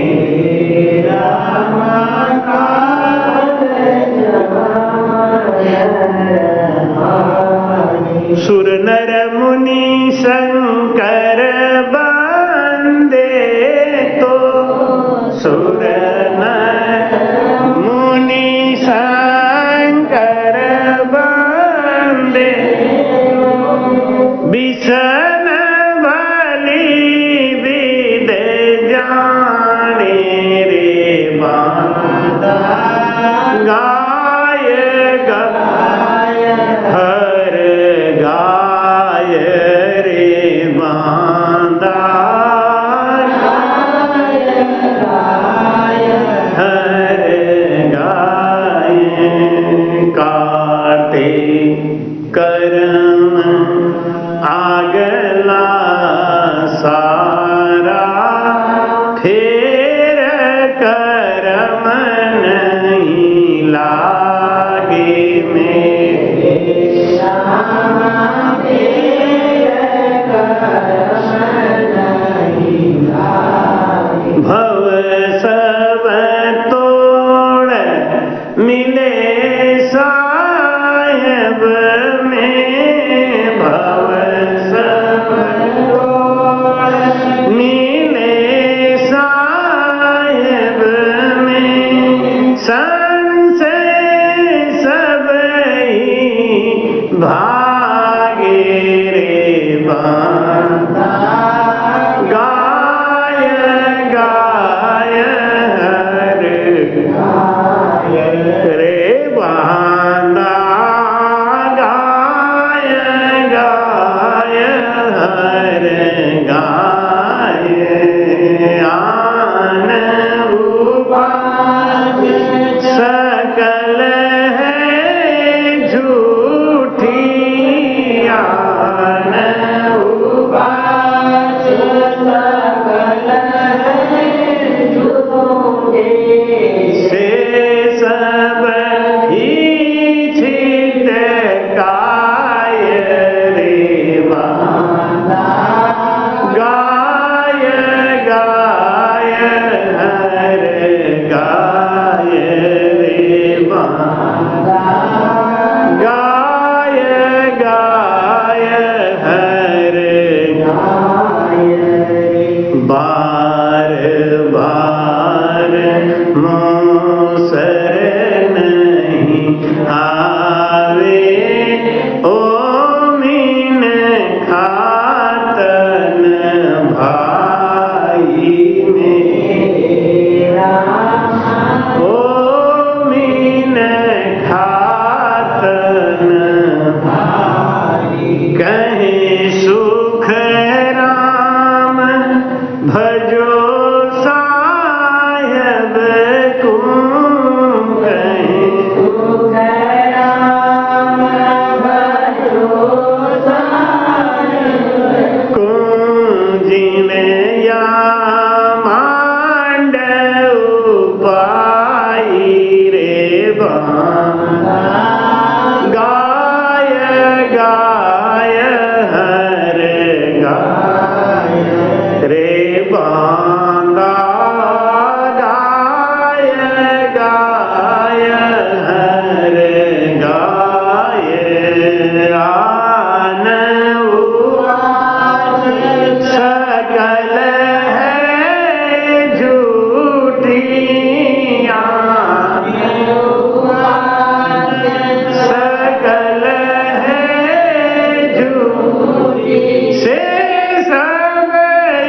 सुर नर मुनि शंकर बंदे, तो सुर नर मुनि शंकर बंदे, बिसन बलि विद जाने रे, बांधा गाय गाय हर गाय रे, बांधा गाय गाय हर गाय, काटे कर्म आगला सारा, फेर कर्म नहीं ला बांधा गाय गाय हर गाय रे बांधा गाय गाय हर गाय आन उवास सकल है झूठियाँ सकल है झूठी से सब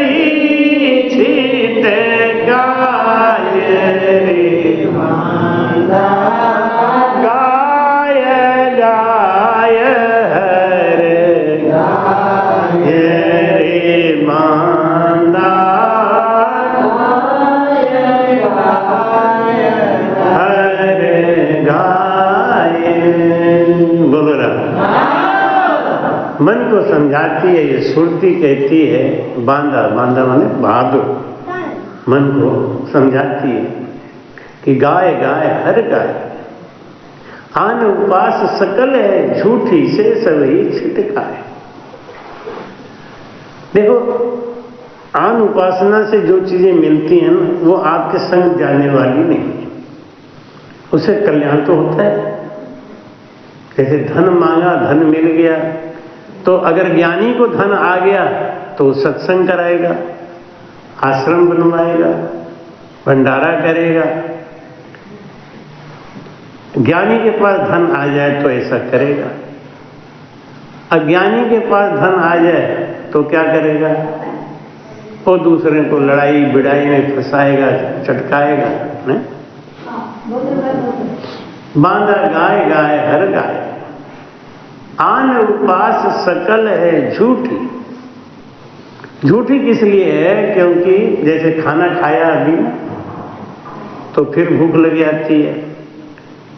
इच्छित गाय रे बांधा गाय गाय हर गाय रे बांधा हर गाय। बोलो रहा मन को समझाती है ये सुरती कहती है बांधा बांधा माने बहादुर मन को समझाती है कि गाय गाय हर गाय आन उपास सकल है झूठी से सभी छिटकाए। देखो आन उपासना से जो चीजें मिलती हैं ना वो आपके संग जाने वाली नहीं है, उससे कल्याण तो होता है। जैसे धन मांगा धन मिल गया, तो अगर ज्ञानी को धन आ गया तो वो सत्संग कराएगा, आश्रम बनवाएगा, भंडारा करेगा। ज्ञानी के पास धन आ जाए तो ऐसा करेगा, अज्ञानी के पास धन आ जाए तो क्या करेगा? वो दूसरे को लड़ाई बिड़ाई में फंसाएगा, चटकाएगा। नहीं? बांधा गाय गाय हर गाय आन उपास सकल है झूठी। झूठी किस लिए है? क्योंकि जैसे खाना खाया अभी तो फिर भूख लग जाती है,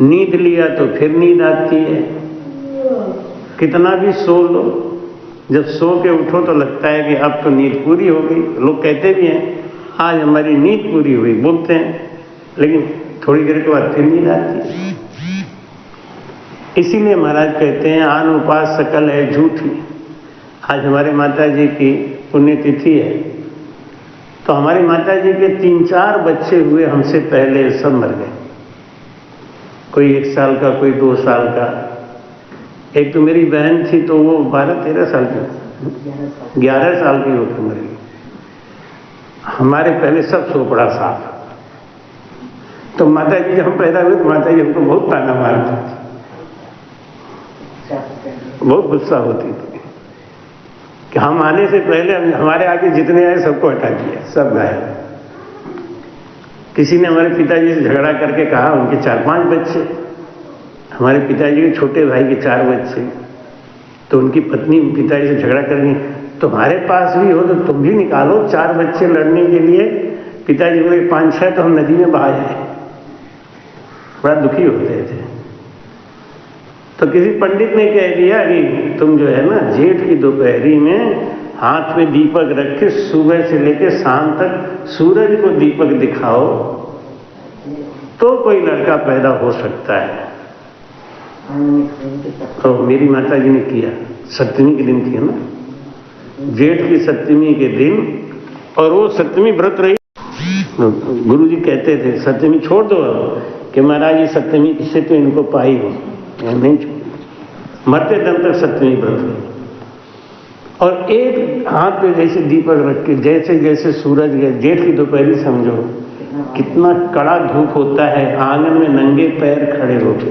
नींद लिया तो फिर नींद आती है। कितना भी सो लो, जब सो के उठो तो लगता है कि अब तो नींद पूरी हो गई। लोग कहते भी हैं आज हमारी नींद पूरी हुई, बोलते हैं, लेकिन थोड़ी देर के बाद फिर नींद आती है। इसीलिए महाराज कहते हैं आन उपास सकल है झूठी। आज हमारे माता जी की पुण्यतिथि है, तो हमारी माता जी के 3-4 बच्चे हुए हमसे पहले, सब मर गए। कोई 1 साल का, कोई 2 साल का। एक तो मेरी बहन थी तो वो 12-13 साल की, 11 साल की होकर मर गई। हमारे पहले सब सोपड़ा साफ। तो माता जी जब हम पैदा हुए तो माता जी हमको बहुत ताना मारती थी, बहुत गुस्सा होती थी कि हम आने से पहले हमारे आगे जितने आए सबको हटा दिया, सब गायब। किसी ने हमारे पिताजी से झगड़ा करके कहा, उनके 4-5 बच्चे, हमारे पिताजी के छोटे भाई के 4 बच्चे, तो उनकी पत्नी पिताजी से झगड़ा करनी, तुम्हारे पास भी हो तो तुम भी निकालो 4 बच्चे लड़ने के लिए। पिताजी बोले 5-6 तो हम नदी में बहा जाए। बड़ा दुखी होते थे। तो किसी पंडित ने कह दिया कि तुम जो है ना जेठ की दोपहरी में हाथ में दीपक रख के सुबह से लेकर शाम तक सूरज को दीपक दिखाओ तो कोई लड़का पैदा हो सकता है। तो मेरी माता जी ने किया, सप्तमी के दिन किया ना, जेठ की सप्तमी के दिन, और वो सप्तमी व्रत रही। गुरु जी कहते थे सप्तमी छोड़ दो कि महाराज ये सप्तमी से तो इनको पाई हो, नहीं छोड़, मरते दम तक सप्तमी व्रत रही। और एक हाथ पे जैसे दीपक रख के जैसे जैसे सूरज गए, जेठ की दोपहरी समझो कितना कड़ा धूप होता है, आंगन में नंगे पैर खड़े होके,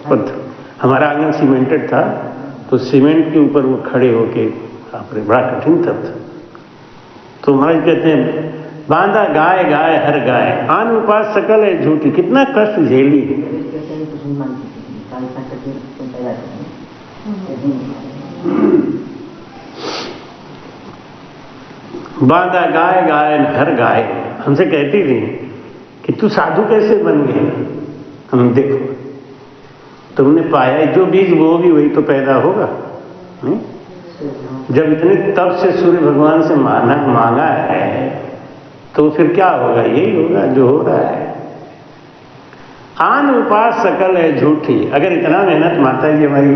पत्थर, हमारा आंगन सीमेंटेड था तो सीमेंट के ऊपर वो खड़े होके, आपने बड़ा कठिन तब था। तो महाराज कहते हैं बांधा गाय गाय हर गाय आन उपास सकल है झूठी। कितना कष्ट झेली। बांधा गाय गाय हर गाय। हमसे कहती थी कि तू साधु कैसे बन गए। हम देखो तुमने पाया, जो बीज बोओगी वही तो पैदा होगा। जब इतने तप से सूर्य भगवान से मांगा है तो फिर क्या होगा, यही होगा जो हो रहा है। आन उपास सकल है झूठी। अगर इतना मेहनत माता जी हमारी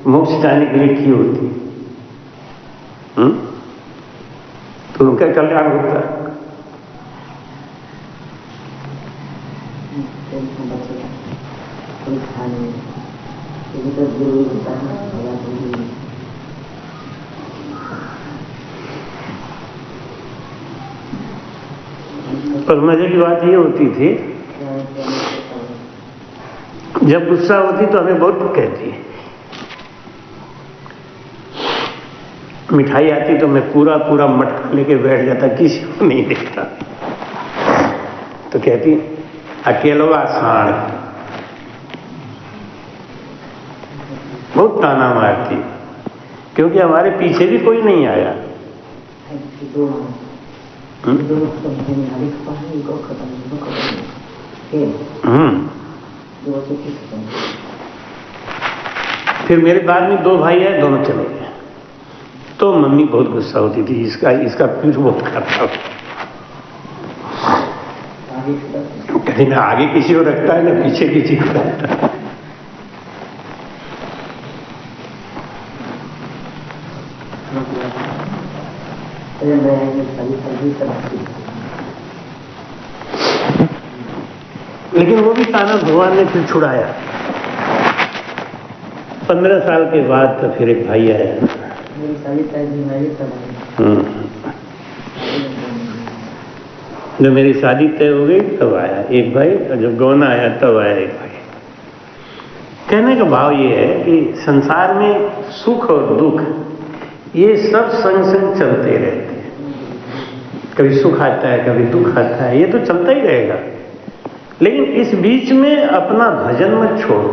मोक्ष जाने के लिए की होती तो उनका कल्याण होता। पर मजे की बात ये होती थी, जब गुस्सा होती तो हमें बहुत कहती। मिठाई आती तो मैं पूरा पूरा मटका लेके बैठ जाता, किसी को नहीं देखता। तो कहती अकेलवा साण, बहुत ताना मारती, क्योंकि हमारे पीछे भी कोई नहीं आया। फिर मेरे बाद में 2 भाई आए, दोनों चले गए। तो मम्मी बहुत गुस्सा होती थी, इसका पीठ बहुत खाता। कहीं ना आगे किसी को रखता है ना पीछे किसी को रखता है। लेकिन वो भी ताना भगवान ने फिर छुड़ाया। 15 साल के बाद तो फिर एक भाई आया। जब मेरी शादी तय हो गई तब आया एक भाई, और जब गौना आया तब आया एक भाई। कहने का भाव ये है कि संसार में सुख और दुख ये सब संग संग चलते रहते हैं। कभी सुख आता है, कभी दुख आता है, ये तो चलता ही रहेगा। लेकिन इस बीच में अपना भजन मत छोड़ो,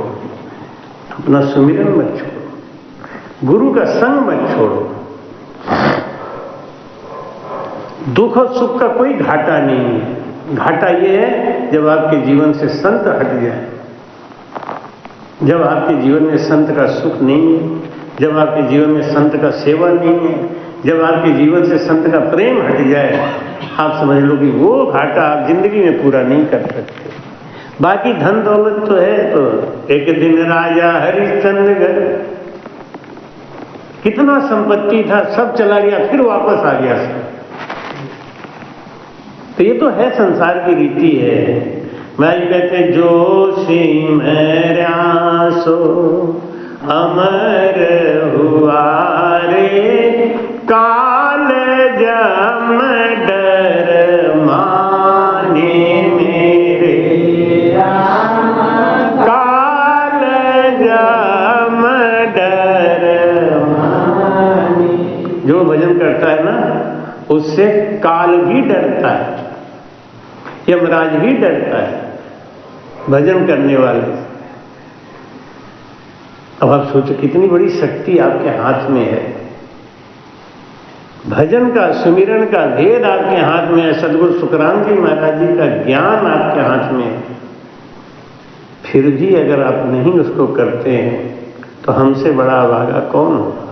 अपना सुमिरन मत छोड़ो, गुरु का संग मत छोड़ो। दुख और सुख का कोई घाटा नहीं है। घाटा ये है जब आपके जीवन से संत हट जाए, जब आपके जीवन में संत का सुख नहीं है, जब आपके जीवन में संत का सेवा नहीं है, जब आपके जीवन से संत का प्रेम हट जाए, आप समझ लो कि वो घाटा आप जिंदगी में पूरा नहीं कर सकते। बाकी धन दौलत तो है, तो एक दिन राजा हरिश्चंद्र घर, कितना संपत्ति था सब चला गया, फिर वापस आ गया सब। तो ये तो है, संसार की रीति है। मैं कहते जो सिंह सो अमर हुआ रे, काल जम डर माने मेरे, काल जम डर माने। जो भजन करता है ना उससे काल भी डरता है, यमराज भी डरता है भजन करने वाले से। अब आप सोचो कितनी बड़ी शक्ति आपके हाथ में है। भजन का, सुमिरन का भेद आपके हाथ में है। सदगुरु सुखराम जी महाराज जी का ज्ञान आपके हाथ में है। फिर भी अगर आप नहीं उसको करते हैं तो हमसे बड़ा अभागा कौन होगा।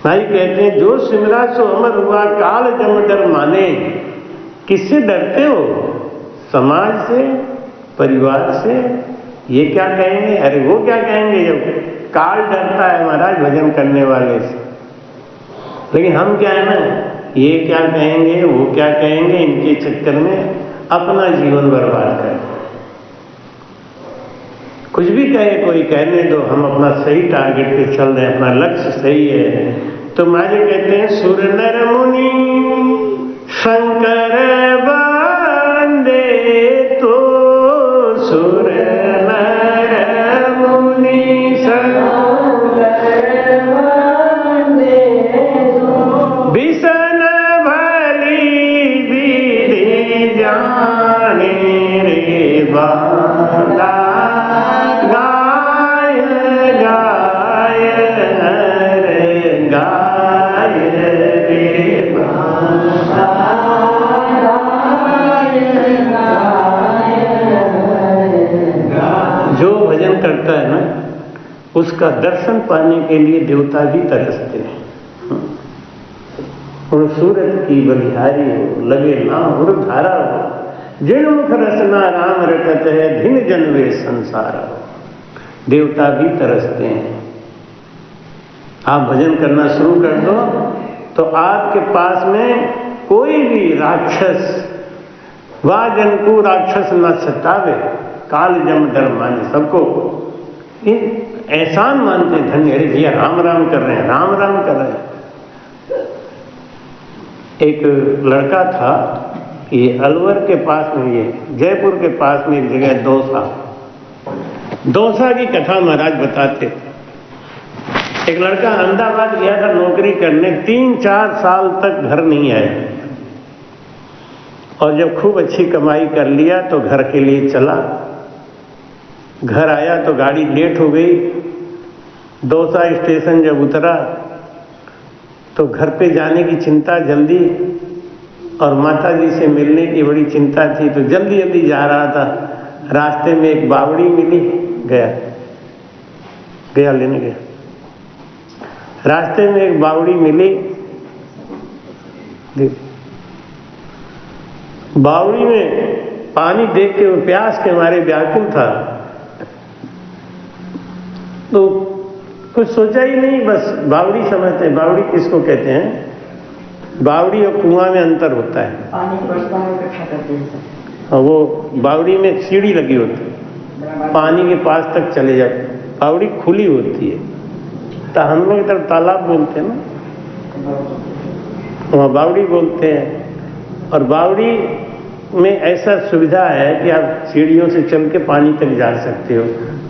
भाई कहते हैं जो सिमरा सो अमर हुआ, काल जम डर माने। किससे डरते हो? समाज से, परिवार से। ये क्या कहेंगे, अरे वो क्या कहेंगे, जब काल डरता है महाराज भजन करने वाले से। लेकिन हम क्या है ना, ये क्या कहेंगे, वो क्या कहेंगे, इनके चक्कर में अपना जीवन बर्बाद करें। कुछ भी कहे कोई, कहने दो, हम अपना सही टारगेट पे चल रहे हैं, अपना लक्ष्य सही है। तो महाराज कहते हैं सुर नर मुनि शंकर बंदे, तो सुर नर मुनि शंकर बंदे, बिसन भली विधि जाने रे बाला, गाय गाय रे गाय रे बाला। जो भजन करता है ना उसका दर्शन पाने के लिए देवता भी तरसते हैं। और सूरज की बलिहारी हो, लगे ना उर धारा हो, जिन मुख रसना राम रटत है, धिन जनवे संसार। देवता भी तरसते हैं। आप भजन करना शुरू कर दो तो आपके पास में कोई भी राक्षस, वाह जन को राक्षस न सतावे, काल जम डर माने। सबको एहसान मानते, धन्य, अरे भैया राम राम कर रहे हैं, राम राम कर रहे हैं। एक लड़का था, ये अलवर के पास में, ये जयपुर के पास में एक जगह दौसा की कथा महाराज बताते। एक लड़का अहमदाबाद गया था नौकरी करने, 3-4 साल तक घर नहीं आया, और जब खूब अच्छी कमाई कर लिया तो घर के लिए चला। घर आया तो गाड़ी लेट हो गई। दौसा स्टेशन जब उतरा तो घर पे जाने की चिंता जल्दी, और माता जी से मिलने की बड़ी चिंता थी, तो जल्दी जल्दी जा रहा था। रास्ते में एक बावड़ी मिली, गया लेने गया। रास्ते में एक बावड़ी मिली, बावड़ी में पानी देख के वो प्यास के मारे व्याकुल था, तो कुछ सोचा ही नहीं, बस बावड़ी समझते हैं। बावड़ी किसको कहते हैं? बावड़ी और कुआं में अंतर होता है। पानी बरसता है इकट्ठा करते हैं, और वो बावड़ी में सीढ़ी लगी होती है, पानी के पास तक चले जाते। बावड़ी खुली होती है, तो हम लोग इधर तालाब बोलते हैं ना, वहाँ बावड़ी बोलते हैं। और बावड़ी में ऐसा सुविधा है कि आप सीढ़ियों से चल के पानी तक जा सकते हो।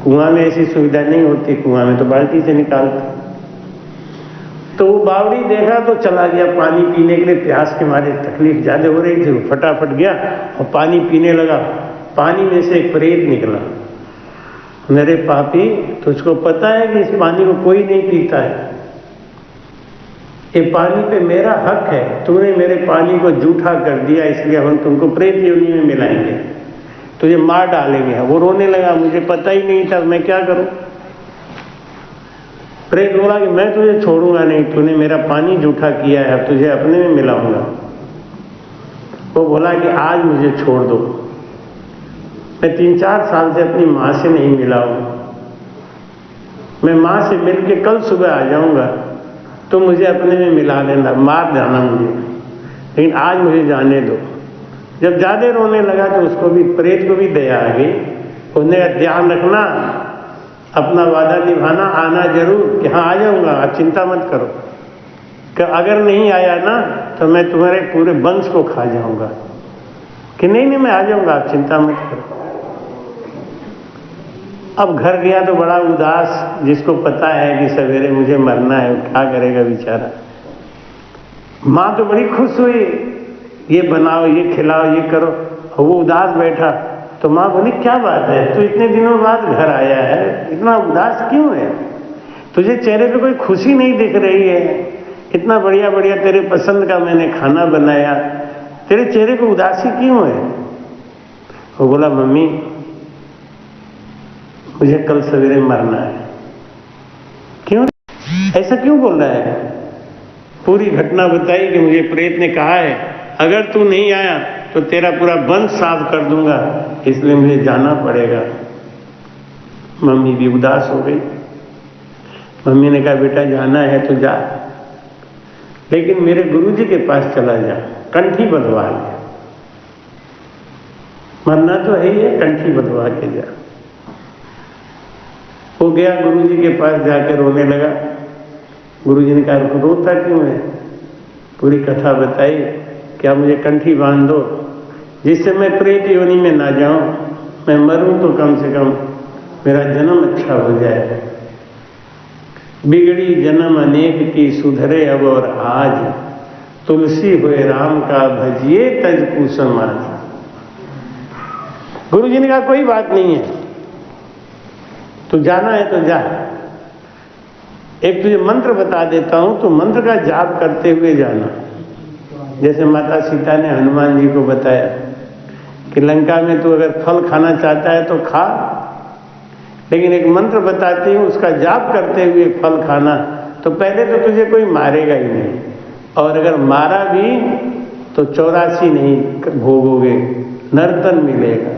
कुआं में ऐसी सुविधा नहीं होती, कुआं में तो बाल्टी से निकालते। तो वो बावड़ी देखा तो चला गया पानी पीने के लिए, प्यास के मारे तकलीफ ज्यादा हो रही थी, वो फटाफट गया और पानी पीने लगा। पानी में से एक प्रेत निकला। मेरे पापी, तुझको पता है कि इस पानी को कोई नहीं पीता है, ये पानी पे मेरा हक है, तूने मेरे पानी को जूठा कर दिया, इसलिए हम तुमको प्रेत योनि में मिलाएंगे, तुझे मार डालेंगे। वो रोने लगा, मुझे पता ही नहीं था, मैं क्या करूं। प्रेत बोला कि मैं तुझे छोड़ूंगा नहीं, तूने मेरा पानी जूठा किया है, अब तुझे अपने में मिलाऊंगा। वो बोला कि आज मुझे छोड़ दो, मैं 3-4 साल से अपनी माँ से नहीं मिला हूं, मैं माँ से मिल के कल सुबह आ जाऊंगा, तो मुझे अपने में मिला लेना, मार जाना मुझे, लेकिन आज मुझे जाने दो। जब ज्यादा रोने लगा तो उसको भी, प्रेत को भी दया आ गई। उसने ध्यान रखना, अपना वादा निभाना, आना जरूर, कि हाँ आ जाऊंगा, आप चिंता मत करो, कि अगर नहीं आया ना तो मैं तुम्हारे पूरे वंश को खा जाऊंगा। कि नहीं नहीं मैं आ जाऊंगा, आप चिंता मत करो। अब घर गया तो बड़ा उदास, जिसको पता है कि सवेरे मुझे मरना है, क्या करेगा बेचारा। माँ तो बड़ी खुश हुई, ये बनाओ, ये खिलाओ, ये करो, और वो उदास बैठा। तो माँ बोली क्या बात है, तू इतने दिनों बाद घर आया है, इतना उदास क्यों है? तुझे चेहरे पे कोई खुशी नहीं दिख रही है, इतना बढ़िया बढ़िया तेरे पसंद का मैंने खाना बनाया, तेरे चेहरे पे उदासी क्यों है? वो बोला मम्मी मुझे कल सवेरे मरना है। क्यों, ऐसा क्यों बोल रहा है? पूरी घटना बताई कि मुझे प्रेत ने कहा है अगर तू नहीं आया तो तेरा पूरा वंश साफ कर दूंगा, इसलिए मुझे जाना पड़ेगा। मम्मी भी उदास हो गई। मम्मी ने कहा बेटा जाना है तो जा, लेकिन मेरे गुरुजी के पास चला जा, कंठी बंधवा ले, मरना तो है ही है, कंठी बंधवा के जा। वो गया गुरुजी के पास, जाकर रोने लगा। गुरुजी ने कहा रोता क्यों है? पूरी कथा बताई, क्या मुझे कंठी बांध दो, जिससे मैं प्रेत योनि में ना जाऊं, मैं मरूं तो कम से कम मेरा जन्म अच्छा हो जाए। बिगड़ी जन्म अनेक की सुधरे अब और आज, तुलसी हुए राम का भजिए तज कुसमाज। गुरुजी ने कहा कोई बात नहीं है, तू जाना है तो जा, एक तुझे मंत्र बता देता हूं, तो मंत्र का जाप करते हुए जाना। जैसे माता सीता ने हनुमान जी को बताया कि लंका में तू अगर फल खाना चाहता है तो खा, लेकिन एक मंत्र बताती हूँ उसका जाप करते हुए फल खाना, तो पहले तो तुझे कोई मारेगा ही नहीं, और अगर मारा भी तो 84 नहीं भोगोगे, नर्तन मिलेगा।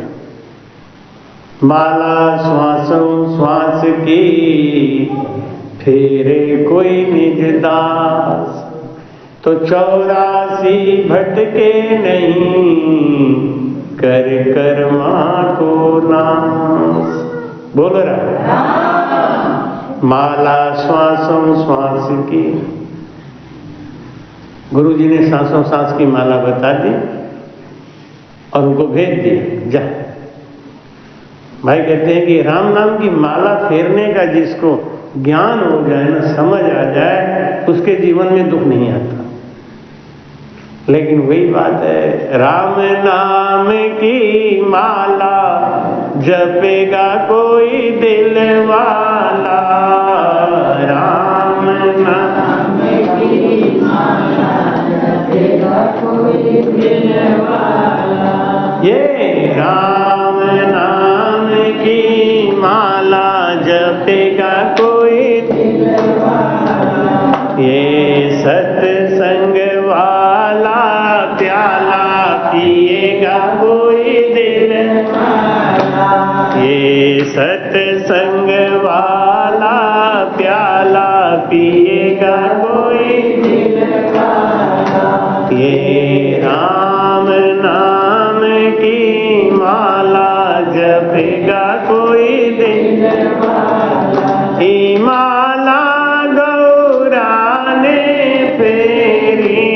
माला श्वासों श्वास की फेरे कोई निज दास, तो 84 भटके नहीं कर कर्मा को नाश। बोल रहा माला श्वासों श्वास की। गुरु जी ने सांसों सांस की माला बता दी और उनको भेज दिया, जा। भाई कहते हैं कि राम नाम की माला फेरने का जिसको ज्ञान हो जाए ना, समझ आ जाए, उसके जीवन में दुख नहीं आता। लेकिन वही बात है, राम नाम की माला जपेगा कोई दिल वाला, राम नाम की माला जपेगा कोई दिल वाला। ये राम नाम की माला जपेगा कोई दिल वाला, ये सत्संग वाला प्याला पिएगा कोई दिल वाला, ये सत्संग वाला प्याला पिएगा कोई दिल वाला, ये राम नाम की माला जपेगा कोई दिल वाला। ई माला गौरा ने फेरी,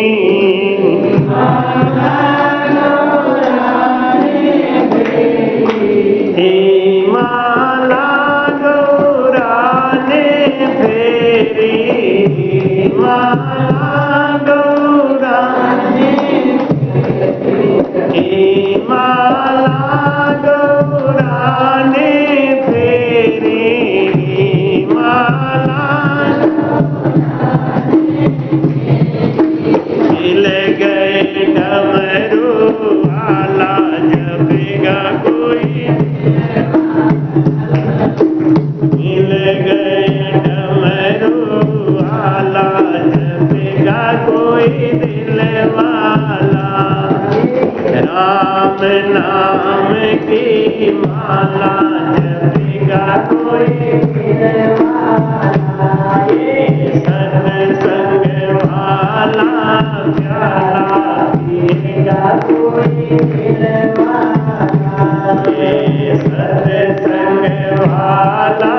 ई माला गौरा ने फेरी, माला गौरा ने फेरी, माला गौरा ने फेरी, माला मिल गए डमरू वाला जपेगा कोई, मिल गए डमरू वाला जपेगा कोई दिल वाला, राम नाम की माला जपेगा कोई दिल वाला, ये सत्संग वाला प्याला पिएगा कोई दिल वाला, ये सत्संग वाला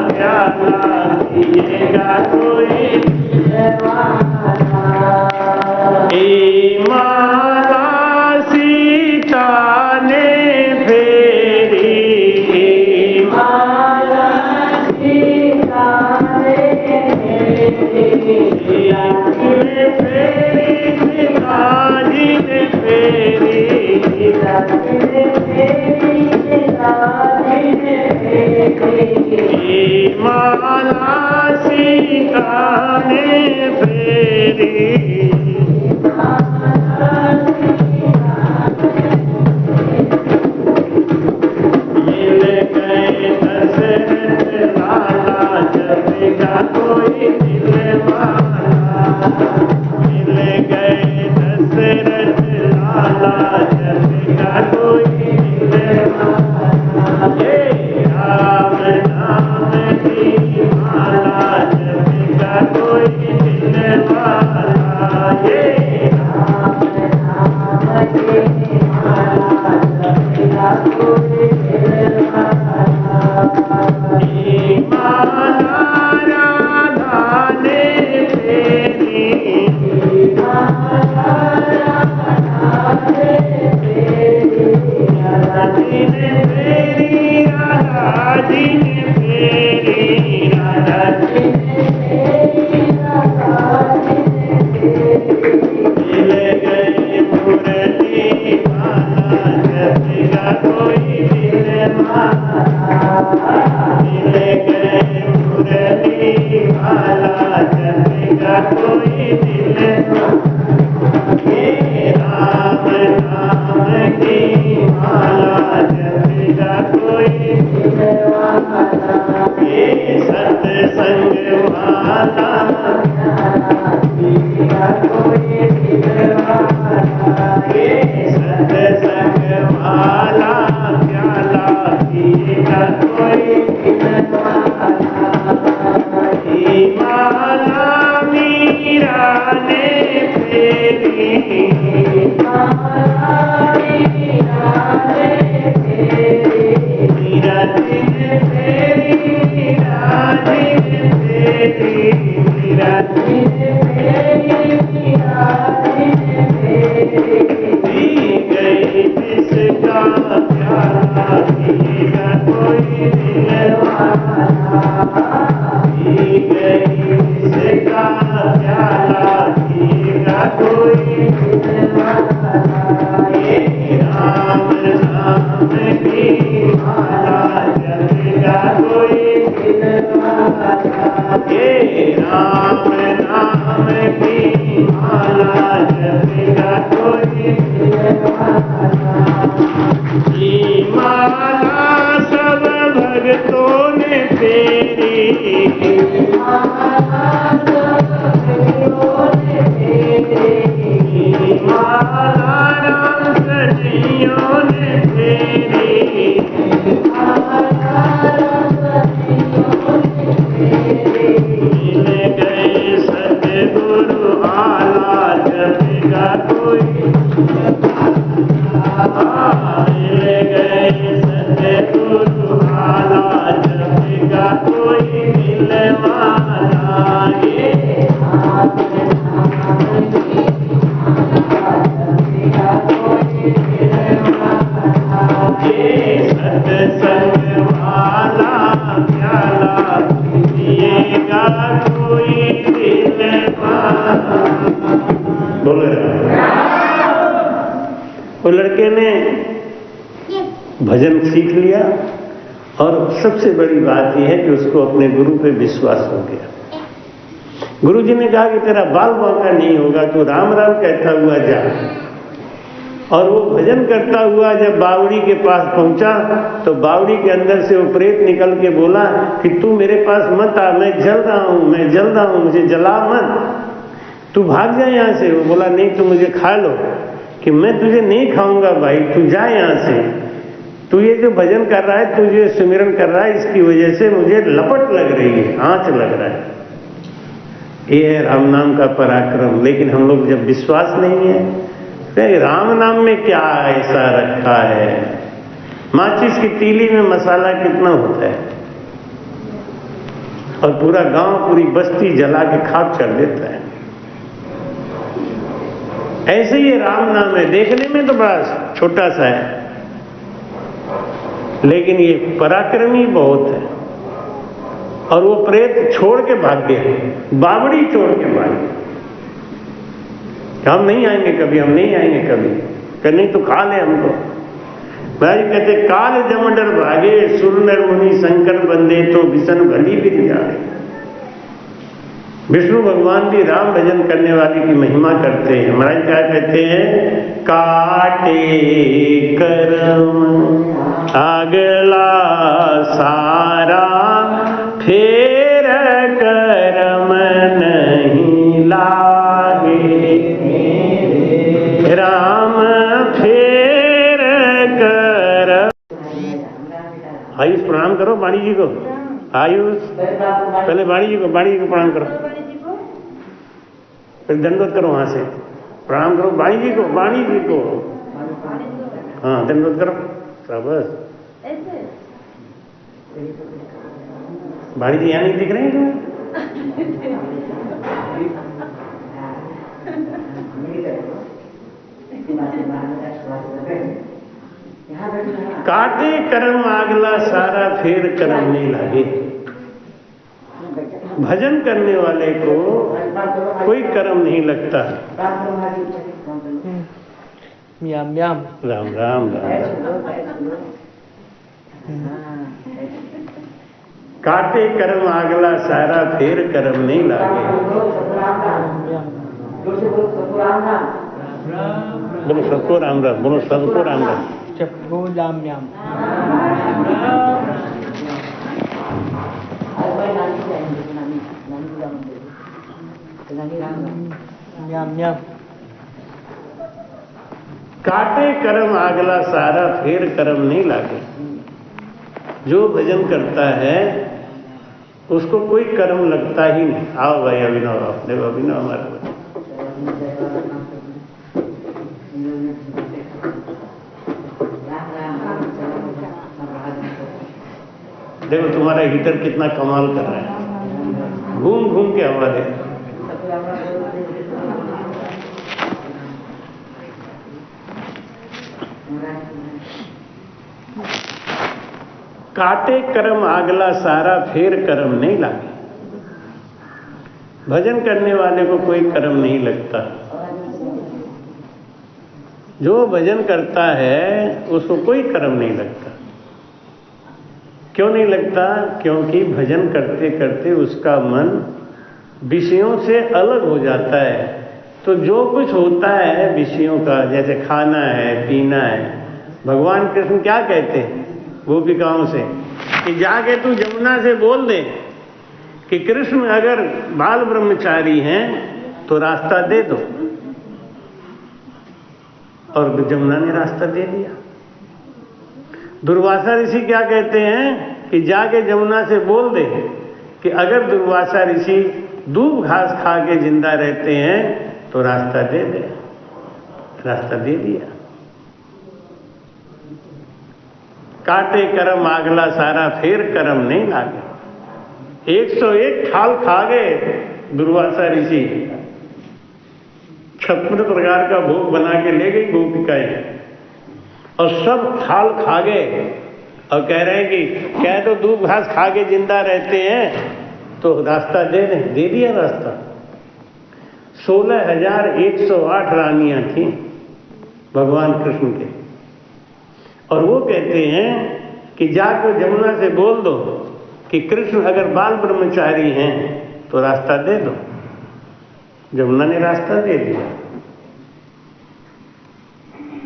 प्याला पिएगा कोई दिल वाला। ए माला सीता ने फेरी, माला सीता ने फेरी, पिताजी ने फेरी, माला सीता ने फेरी, मिल गए दशरथ लाला जपेगा कोई दिल वाला, मिल गए दशरथ लाला जपेगा कोई दिल वाला, ये राम नाम की माला जपेगा कोई दिल वाला, ये राम नाम किएगा कोई माला मीरा ने फेरी मीरा दिन फेरी मीरा दिन फेरी मीरा दिन पी गई जिसका प्याला पिएगा कोई दिलवाला पी गई जिसका प्याला पिएगा कोई दिलवाला ये राम नाम की माला जपेगा कोई दिलवाला ये राम नाम की माला जपेगा कोई दिलवाला ये माला सब भक्तों ने फेरी माला राम सजियों ने फेरी मिल गए सतगुरु आला जपेगा कोई मिल गए सतगुरु आला जपेगा कोई दिलवाला ये सत्संग वाला प्याला पिएगा कोई दिलवाला। बोले वो लड़के ने भजन सीख लिया और सबसे बड़ी बात यह है कि उसको अपने गुरु पे विश्वास हो गया। गुरु जी ने कहा कि तेरा बाल बांका नहीं होगा, तू राम राम कहता हुआ जा। और वो भजन करता हुआ जब बावड़ी के पास पहुंचा तो बावड़ी के अंदर से वो प्रेत निकल के बोला कि तू मेरे पास मत आ, मैं जल रहा हूं, मुझे जला मत, तू भाग जा यहाँ से। वो बोला नहीं, तू मुझे खा लो। कि मैं तुझे नहीं खाऊंगा भाई, तू जा यहाँ से। तू ये जो भजन कर रहा है, तू जो सुमिरन कर रहा है, इसकी वजह से मुझे लपट लग रही है, आंच लग रहा है। ये है राम नाम का पराक्रम। लेकिन हम लोग जब विश्वास नहीं है, राम नाम में क्या ऐसा रखा है? माचिस की तीली में मसाला कितना होता है और पूरा गांव, पूरी बस्ती जला के खाक कर देता है। ऐसे ही राम नाम है, देखने में तो बड़ा छोटा सा है लेकिन ये पराक्रमी बहुत है। और वो प्रेत छोड़ के भाग गया, बावड़ी छोड़ के भाग गया। हम नहीं आएंगे कभी, हम नहीं आएंगे कभी, नहीं तो खा ले हमको। महाराज कहते काल जमडर भागे, सुर नर मुनि शंकर बंदे, तो विष्णु भली भी जाए। विष्णु भगवान भी राम भजन करने वाले की महिमा करते हैं। महाराज क्या कहते हैं? काटे कर्म अगला सारा, फेर कर्म नहीं लागे। राम फेर कर। आयुष प्रणाम करो वाणी जी को। आयुष पहले वाणी जी को प्रणाम करो, फिर दंडवत करो, वहां से प्रणाम करो वाणी जी को। हाँ दंडवत करो, शाबाश। वाणी जी यहाँ नहीं दिख रहे हैं तुम्हें? काटे कर्म आगला सारा, फेर कर्म नहीं लागे। भजन करने वाले को कोई कर्म नहीं लगता। म्याम म्याम। राम राम राम। काटे कर्म आगला सारा, फेर कर्म नहीं लागे। बोलो सबको राम राम, बोलो सबको राम राम। चप्पो राम म्याम। म्याम म्याम। काटे कर्म आगला सारा, फेर कर्म नहीं लागे। जो भजन करता है उसको कोई कर्म लगता ही नहीं। आओ भाई अभिनव, अपने अभिनव हमारा देखो तुम्हारा हीटर कितना कमाल कर रहा है, घूम घूम के हवा दे। काटे कर्म आगला सारा, फेर कर्म नहीं लागे। भजन करने वाले को कोई कर्म नहीं लगता। जो भजन करता है उसको कोई कर्म नहीं लगता। क्यों नहीं लगता? क्योंकि भजन करते करते उसका मन विषयों से अलग हो जाता है। तो जो कुछ होता है विषयों का, जैसे खाना है, पीना है, भगवान कृष्ण क्या कहते हैं गोपिकाओं से कि जाके तू जमुना से बोल दे कि कृष्ण अगर बाल ब्रह्मचारी हैं तो रास्ता दे दो। और जमुना ने रास्ता दे दिया। दुर्वासा ऋषि क्या कहते हैं कि जाके जमुना से बोल दे कि अगर दुर्वासा ऋषि दूब घास खा के जिंदा रहते हैं तो रास्ता दे दे। रास्ता दे दिया। काटे कर्म आगला सारा, फेर कर्म नहीं लागे। 101 थाल खा गए दुर्वासा ऋषि, 56 प्रकार का भोग बना के ले गई गोपिकाएं, और सब थाल खा गए और कह रहे हैं कि क्या तो दूब घास खा के जिंदा रहते हैं तो रास्ता दे दें। दे दिया रास्ता। 16,108 रानियां थीं भगवान कृष्ण के, और वो कहते हैं कि जाकर जमुना से बोल दो कि कृष्ण अगर बाल ब्रह्मचारी हैं तो रास्ता दे दो। जमुना ने रास्ता दे दिया।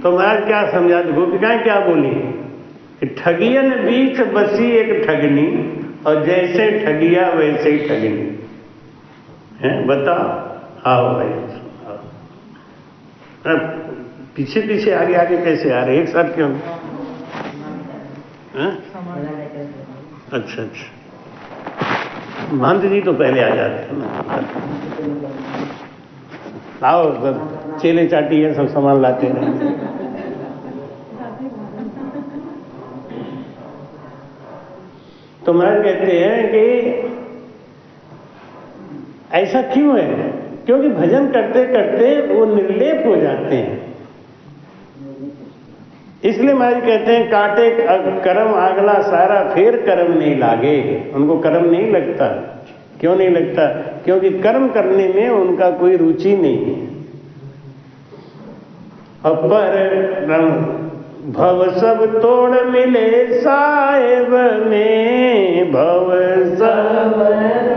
तो महाराज क्या समझा? गोपिकाएं क्या बोली कि ठगियन बीच बसी एक ठगनी, और जैसे ठगिया वैसे ही ठगनी है। बताओ, आओ भाई आओ। अब पीछे पीछे आगे आगे कैसे आ रहे, एक साथ क्यों? अच्छा अच्छा, महंत जी तो पहले आ जाते हैं ना। आओ, चेले चाटी है, सब सामान लाते हैं। तो महाराज कहते हैं कि ऐसा क्यों है? क्योंकि भजन करते करते वो निर्लेप हो जाते हैं। इसलिए महाराज कहते हैं काटे कर्म आगला सारा, फेर कर्म नहीं लागे। उनको कर्म नहीं लगता। क्यों नहीं लगता? क्योंकि कर्म करने में उनका कोई रुचि नहीं है। अपर भव सब तोड़ मिले साहेब में, भव सब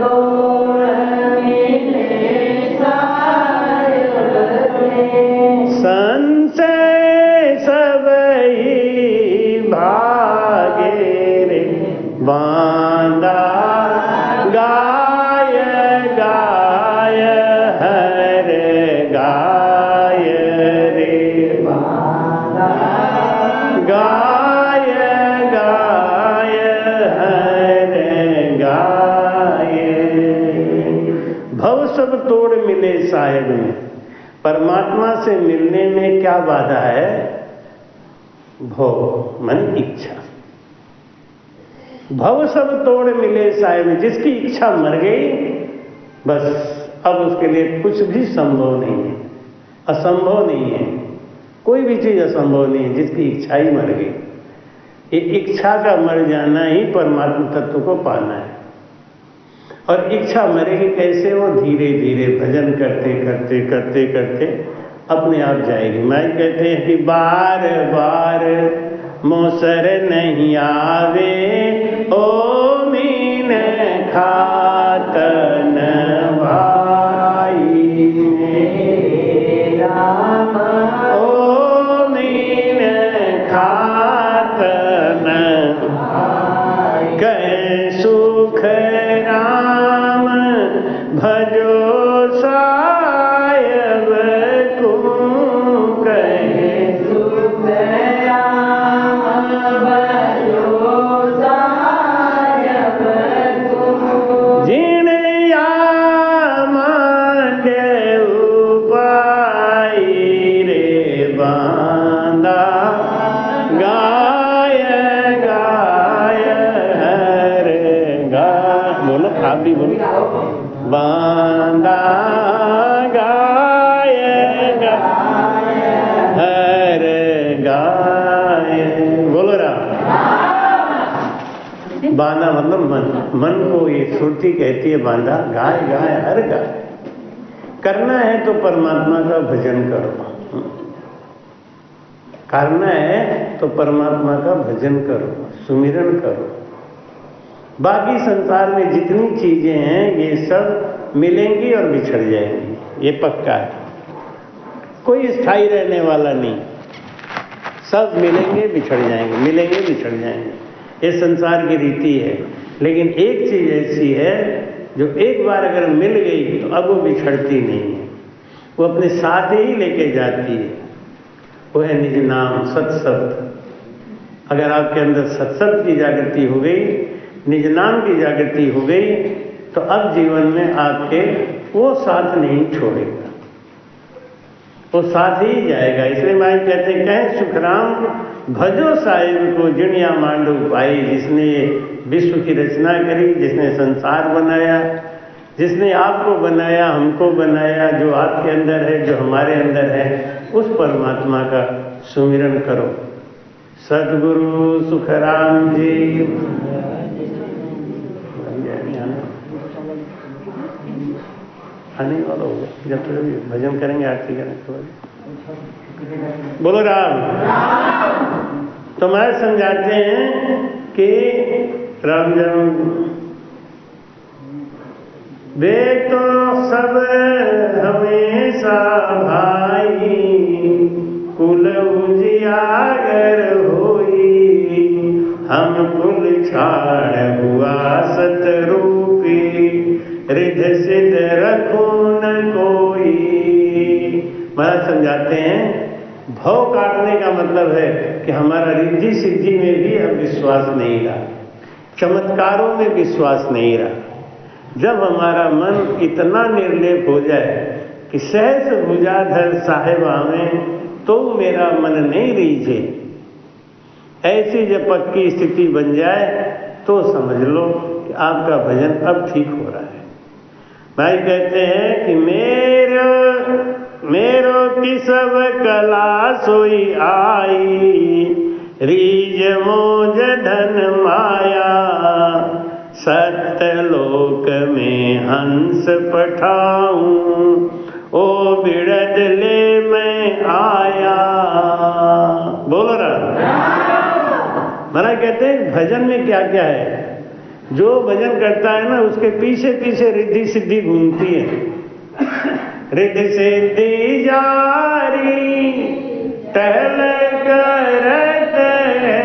तोड़ मिले साहेब में, संशय सब ही भागे रे बांदा गाय गाय हर गाय रे बांदा गाय गाय हर गाय। भव सब तोड़ मिले साहेब में। परमात्मा से मिलने में क्या बाधा है? भव मन इच्छा। भव सब तोड़ मिले साहेब में, जिसकी इच्छा मर गई बस अब उसके लिए कुछ भी संभव नहीं है, असंभव नहीं है। कोई भी चीज असंभव नहीं है जिसकी इच्छा ही मर गई। ये इच्छा का मर जाना ही परमात्मा तत्व को पाना है। और इच्छा मरेगी कैसे? वो धीरे धीरे भजन करते करते करते करते अपने आप जाएगी। मैं कहते हैं कि बार बार मोसर नहीं आवे, ओ मीन खातन भाई मेरा, ओ मीन खातन कह सुख राम भजो सायब को, कह सुख राम भजो आप भी बोलो। बांधा गाय हर गाय, बोलो राम। बांधा मतलब मन को ये श्रुति कहती है बांधा, गाय गाय हर गाय। करना है तो परमात्मा का भजन करो, करना है तो परमात्मा का भजन करो, सुमिरन करो। बाकी संसार में जितनी चीजें हैं ये सब मिलेंगी और बिछड़ जाएंगी, ये पक्का है। कोई स्थायी रहने वाला नहीं, सब मिलेंगे बिछड़ जाएंगे, मिलेंगे बिछड़ जाएंगे, ये संसार की रीति है। लेकिन एक चीज ऐसी है जो एक बार अगर मिल गई तो अब वो बिछड़ती नहीं है, वो अपने साथ ही लेके जाती है। वो है निज नाम सत्सत। अगर आपके अंदर सत्सत की जागृति हो गई, निज नाम की जागृति हो गई, तो अब जीवन में आपके वो साथ नहीं छोड़ेगा, वो साथ ही जाएगा। इसलिए माई कहते हैं, कहें सुखराम भजो साहिब को जिनिया मांडू पाई। जिसने विश्व की रचना करी, जिसने संसार बनाया, जिसने आपको बनाया, हमको बनाया, जो आपके अंदर है, जो हमारे अंदर है, उस परमात्मा का सुमिरन करो। सद्गुरु सुखराम जी आने वाला होगा, जब तक भजन करेंगे, आरती करेंगे तो बोलो राम। तो मैं समझाते हैं कि राम जन्म वे तो सब हमेशा भाई, कुल उजियागर होई, हम कुल छाड़ हुआ सतरूपी, रिध सिद्ध रखो न कोई। महाराज समझाते हैं, भव काटने का मतलब है कि हमारा रिद्धि सिद्धि में भी अब विश्वास नहीं रहा, चमत्कारों में विश्वास नहीं रहा। जब हमारा मन इतना निर्लेप हो जाए कि सहज भुजाधर साहेब आवे तो मेरा मन नहीं रीझे, ऐसी जब पक्की स्थिति बन जाए तो समझ लो कि आपका भजन अब ठीक हो रहा है। भाई कहते हैं कि मेरो की सब कला सोई आई, रीज मोज धन माया, सत्यलोक में हंस पठाऊं, ओ बिड़द ले मैं आया। बोलो राम। महाराज कहते हैं भजन में क्या क्या है। जो भजन करता है ना, उसके पीछे पीछे रिद्धि सिद्धि घूमती है। रिद्धि सिद्धि जारी टहल करत है,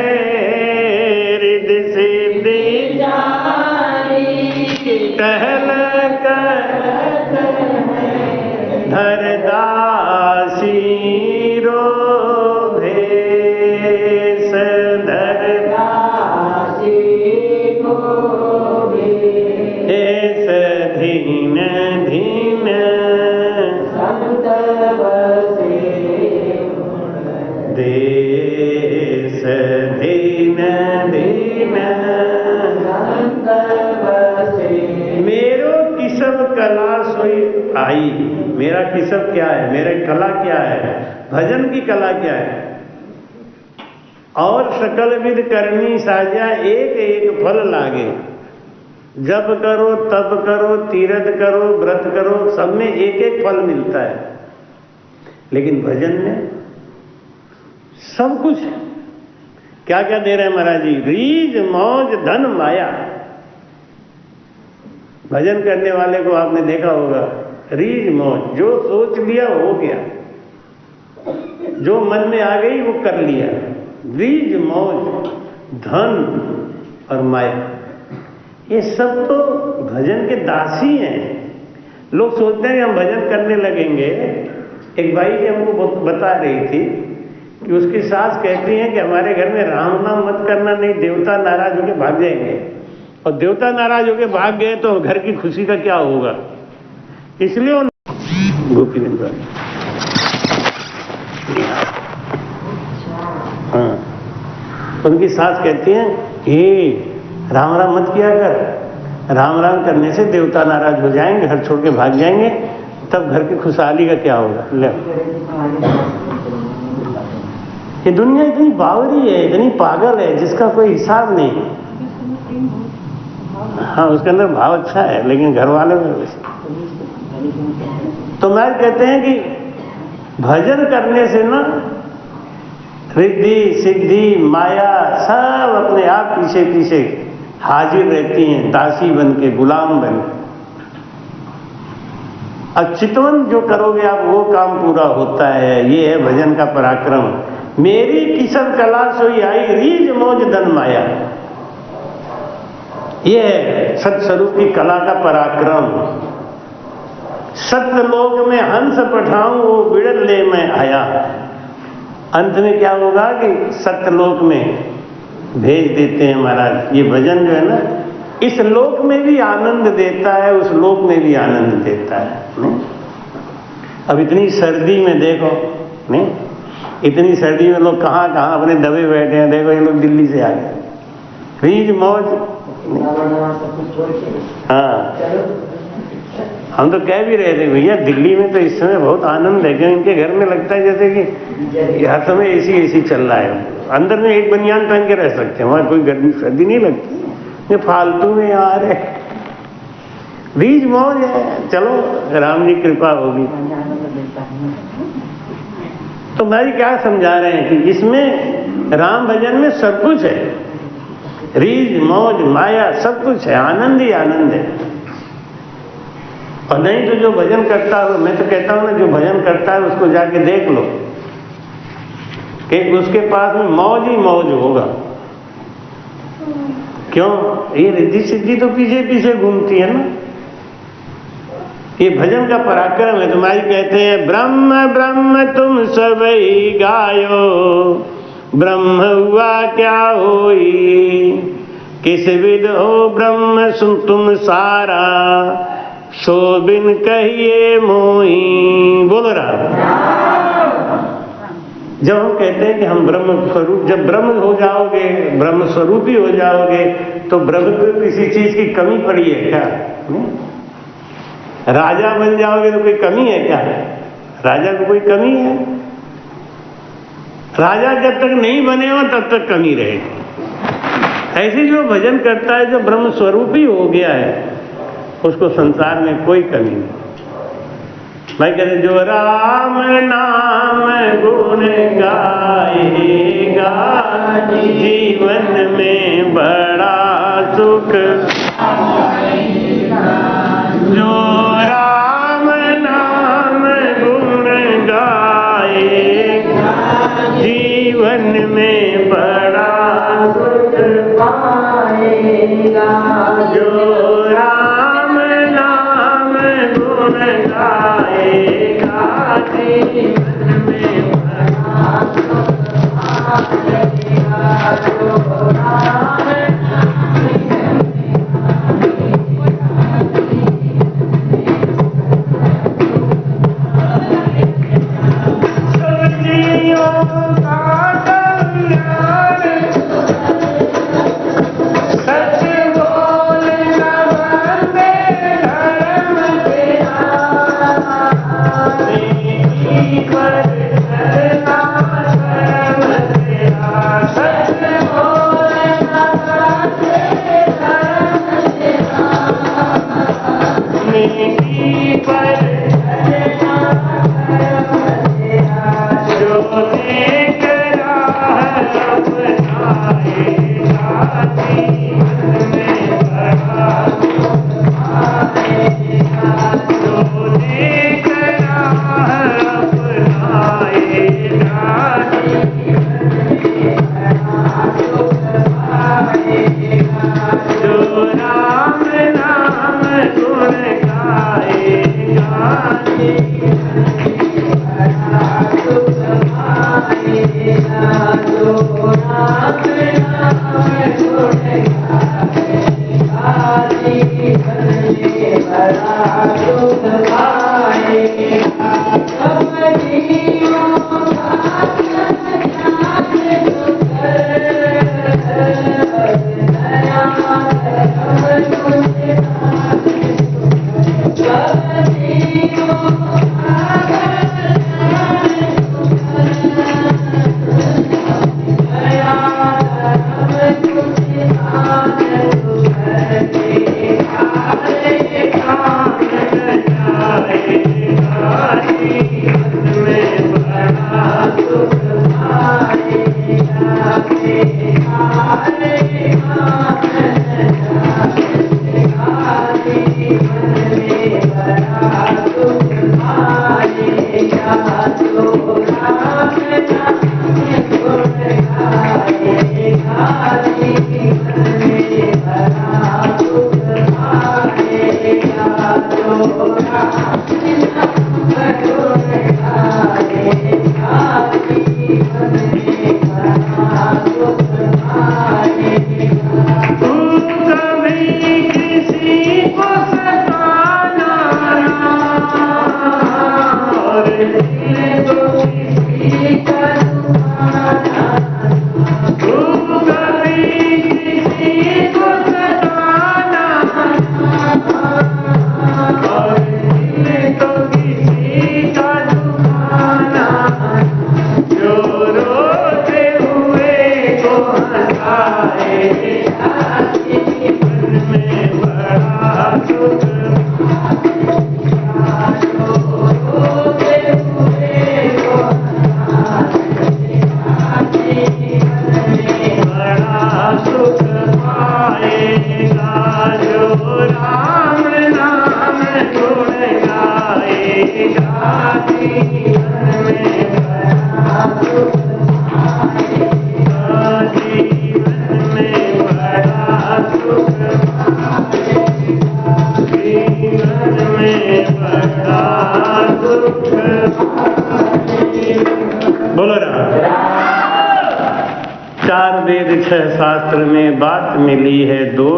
रिद्धि सिद्धि टहल करत है, धरदासी रो भेष, धरदासी को भेष, धीन धीन संत बसे देश, धीन धीन संत बसे। मेरो किसब कला सोई आई। मेरा किसब क्या है, मेरा कला क्या है, भजन की कला क्या है। और सकल विध करनी साजा, एक एक फल लागे। जब करो तब करो, तीर्थ करो, व्रत करो, सब में एक एक फल मिलता है। लेकिन भजन में सब कुछ क्या क्या दे रहे हैं महाराज जी, रीज मौज धन माया। भजन करने वाले को आपने देखा होगा, रीज मौज, जो सोच लिया हो गया, जो मन में आ गई वो कर लिया। रीज मौज धन और माया, ये सब तो भजन के दासी हैं। लोग सोचते हैं कि हम भजन करने लगेंगे। एक भाई जी हमको बता रही थी कि उसकी सास कहती हैं कि हमारे घर में राम नाम मत करना, नहीं देवता नाराज होकर भाग जाएंगे, और देवता नाराज होकर भाग गए तो घर की खुशी का क्या होगा। इसलिए गोपीनंद हाँ, उनकी सास कहती हैं कि राम राम मत किया कर, राम राम करने से देवता नाराज हो जाएंगे, घर छोड़ के भाग जाएंगे, तब घर की खुशहाली का क्या होगा? ले, ये दुनिया इतनी बावरी है, इतनी पागल है, जिसका कोई हिसाब नहीं है। हाँ, उसके अंदर भाव अच्छा है, लेकिन घर वालों में वैसे। तो मैं कहते हैं कि भजन करने से ना रिद्धि सिद्धि माया सब अपने आप पीछे पीछे हाजिर रहती हैं, दासी बन के, गुलाम बन के। चितवन जो करोगे आप वो काम पूरा होता है। ये है भजन का पराक्रम। मेरी किसन कला सोई आई, रीज मौज धन माया। ये है सत्स्वरूप की कला का पराक्रम। सत्यलोक में हंस पठाऊं वो बिड़ल ले मैं आया। अंत में क्या होगा कि सत्यलोक में भेज देते हैं महाराज। ये भजन जो है ना, इस लोक में भी आनंद देता है, उस लोक में भी आनंद देता है। नहीं? अब इतनी सर्दी में देखो, नहीं, इतनी सर्दी में लोग कहाँ कहाँ अपने दबे बैठे हैं। देखो ये लोग दिल्ली से आ गए, रीज मौज। हाँ, हम तो कह भी रहे थे भैया दिल्ली में तो इस समय बहुत आनंद है, क्यों इनके घर में लगता है जैसे कि हर समय एसी चल रहा है। अंदर में एक बनियान पहन के रह सकते हैं, वहां कोई गर्मी सर्दी नहीं लगती। ये फालतू में यार है, बीज मौज है। चलो राम जी कृपा होगी। तो भाई क्या समझा रहे हैं कि इसमें राम भजन में सब कुछ है, रीज मौज माया सब कुछ है, आनंद ही आनंद है। और नहीं तो जो भजन करता है, मैं तो कहता हूं ना, जो भजन करता है उसको जाके देख लो कि उसके पास में मौज ही मौज होगा। क्यों? ये रिद्धि सिद्धि तो पीछे पीछे घूमती है ना। ये भजन का पराक्रम है। तुम्हारी कहते हैं ब्रह्म ब्रह्म तुम सबई गायो, ब्रह्म हुआ क्या होई, किस विद हो ब्रह्म सुन तुम सारा, सो बिन कहिए मोई। बोल रहा। जब हम कहते हैं कि हम ब्रह्म स्वरूप, जब ब्रह्म हो जाओगे, ब्रह्म स्वरूप ही हो जाओगे, तो ब्रह्म को किसी चीज की कमी पड़ी है क्या? राजा बन जाओगे तो कोई कमी है क्या? राजा को कोई कमी है? राजा जब तक नहीं बने हो तब तक कमी रहेगी। ऐसे जो भजन करता है, जो ब्रह्म स्वरूप ही हो गया है, उसको संसार में कोई कमी नहीं। भाई कहते जो राम नाम गुण गाएगा, जीवन में बड़ा सुख। जो राम नाम गुण गाएगा, जीवन में बड़ा सुख पाएगा। जो राम नाम गुण गाएगा, जीवन में बड़ा सुख पाएगा। जो राम जो राम नाम गुण गाएगा। शास्त्र में बात मिली है दो,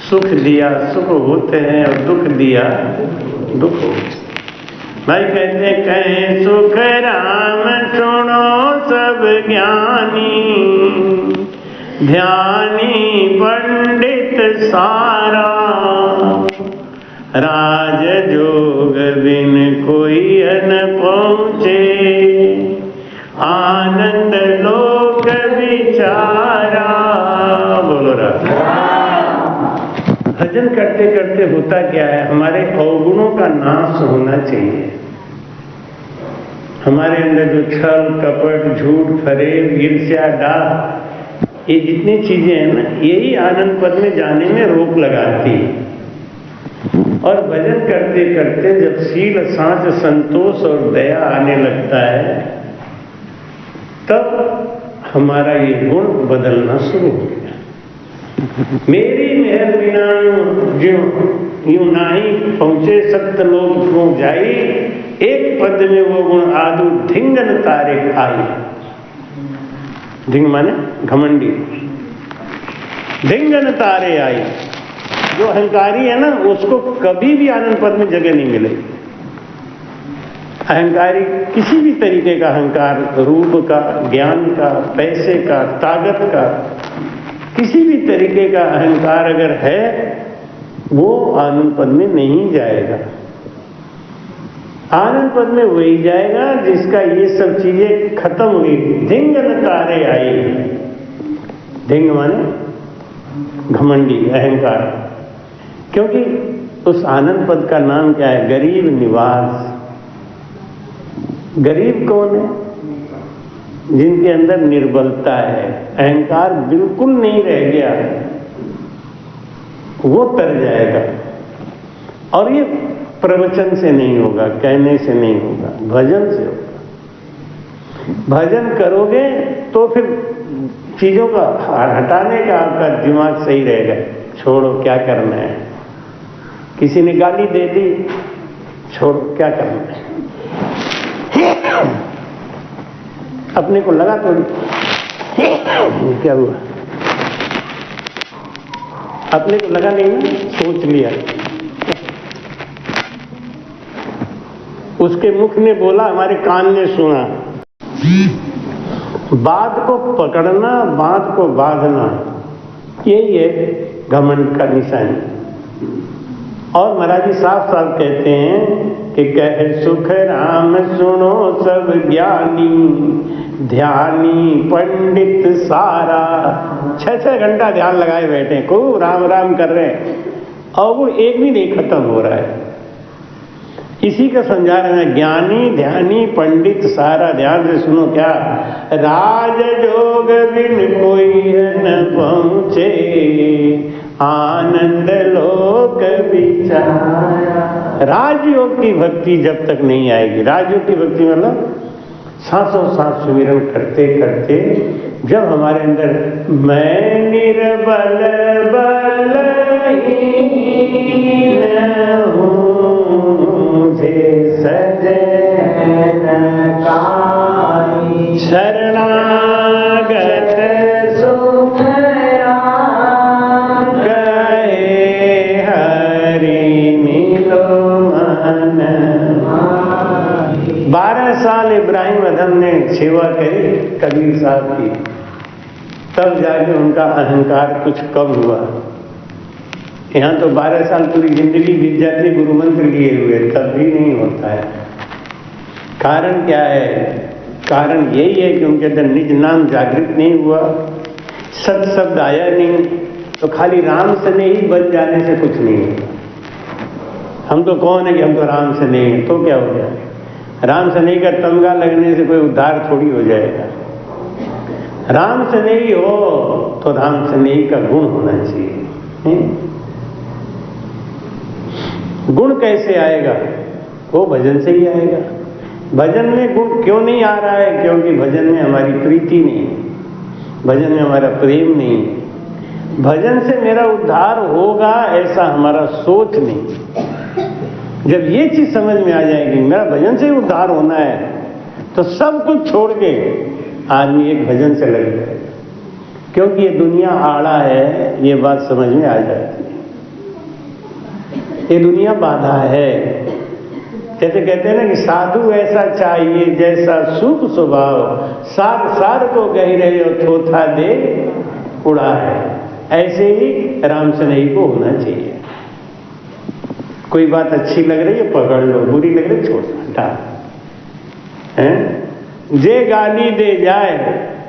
सुख दिया सुख होते हैं और दुख दिया दुख होते। भाई कहते कहें सुख राम सुनो सब ज्ञानी, ध्यानी पंडित सारा, राज जोग बिन कोई न पहुँचे, आनंद लोक विचारा। बोलो भजन करते करते होता क्या है, हमारे अवगुणों का नाश होना चाहिए। हमारे अंदर जो छल कपट झूठ फरेब ईर्ष्या डाह ये जितनी चीजें हैं ना, यही आनंद पद में जाने में रोक लगाती है। और भजन करते करते जब शील सांच संतोष और दया आने लगता है तब हमारा ये गुण बदलना शुरू हो गया। मेरी मेहर बिना यूं नाही पहुंचे सत्य लोग क्यों जाई, एक पद में वो गुण आदु धिंगन तारे खाई। धिंग माने घमंडी, धिंगन तारे आई। जो अहंकारी है ना उसको कभी भी आनंद पद में जगह नहीं मिलेगी। अहंकारी किसी भी तरीके का अहंकार, रूप का, ज्ञान का, पैसे का, ताकत का, किसी भी तरीके का अहंकार अगर है वो आनंद पद में नहीं जाएगा। आनंद पद में वही जाएगा जिसका ये सब चीजें खत्म हुई। धिंगन तारे आई। धिंग माने घमंडी, अहंकार। क्योंकि उस आनंद पद का नाम क्या है? गरीब निवास। गरीब कौन है? जिनके अंदर निर्बलता है, अहंकार बिल्कुल नहीं रह गया, वो तर जाएगा। और ये प्रवचन से नहीं होगा, कहने से नहीं होगा, भजन से होगा। भजन करोगे तो फिर चीजों का हटाने का आपका दिमाग सही रहेगा। छोड़ो, क्या करना है। किसी ने गाली दे दी, छोड़ो, क्या करना है। अपने को लगा थोड़ी क्या हुआ, अपने को लगा नहीं, सोच लिया। उसके मुख ने बोला, हमारे कान ने सुना। बात को पकड़ना, बात को बांधना, यही है घमंड का निशानी। और महाराज जी साफ साफ कहते हैं कि कहे सुख राम सुनो सब ज्ञानी, ध्यानी पंडित सारा। 6-6 घंटा ध्यान लगाए बैठे, खूब राम राम कर रहे हैं और वो एक भी नहीं खत्म हो रहा है। इसी का समझा रहे हैं, ज्ञानी ध्यानी पंडित सारा। ध्यान से सुनो क्या, राज जोग बिन कोई न पहुँचे, आनंद लोक विचारा। राजयोग की भक्ति जब तक नहीं आएगी, राजयोग की भक्ति मतलब सांसों सांस सुमिरन करते करते जब हमारे अंदर मैं निर्बल बलहीन हूँ, जे सजन काई, शरणागत सुख राम, गए हरि मिलो मन। 12 साल इब्राहिम अदम ने सेवा करी कबीर साहब की, तब जाके उनका अहंकार कुछ कम हुआ। यहाँ तो 12 साल पूरी जिंदगी बीत जाती गुरु मंत्र लिए हुए, तब भी नहीं होता है। कारण क्या है? कारण यही है कि उनके अंदर निज नाम जागृत नहीं हुआ, सत शब्द आया नहीं। तो खाली राम से नहीं बन जाने से कुछ नहीं होगा। हम तो कौन है कि हम तो राम से नहीं है, तो क्या हो गया? राम से नहीं का तमगा लगने से कोई उद्धार थोड़ी हो जाएगा। राम से नहीं हो तो राम से नहीं का गुण होना चाहिए। गुण कैसे आएगा? वो भजन से ही आएगा। भजन में गुण क्यों नहीं आ रहा है? क्योंकि भजन में हमारी प्रीति नहीं है, भजन में हमारा प्रेम नहीं है। भजन से मेरा उद्धार होगा ऐसा हमारा सोच नहीं। जब ये चीज समझ में आ जाएगी मेरा भजन से ही उद्धार होना है, तो सब कुछ छोड़ के आदमी एक भजन से लग जाएगा। क्योंकि ये दुनिया आड़ा है, ये बात समझ में आ जाती है। ये दुनिया बाधा है। जैसे कहते हैं ना कि साधु ऐसा चाहिए जैसा शुभ स्वभाव, साग सार को गही रहे और थोथा दे उड़ा है। ऐसे ही राम सनेही को होना चाहिए। कोई बात अच्छी लग रही है पकड़ लो, बुरी लग रही छोड़ हटा। जे गाली दे जाए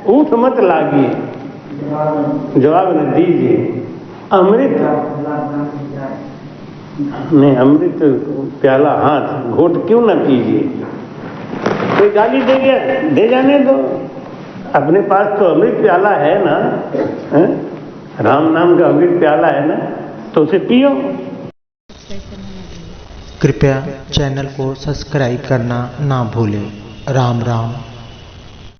ऊठ मत लागिए, जवाब न दीजिए। अमृत नहीं, अमृत प्याला हाथ घोट क्यों न पीजिए। कोई गाली दे गया, दे जाने दो, अपने पास तो अमृत प्याला है ना, है? राम नाम का अमृत प्याला है ना, तो उसे पियो। कृपया चैनल को सब्सक्राइब करना ना भूलें। राम राम।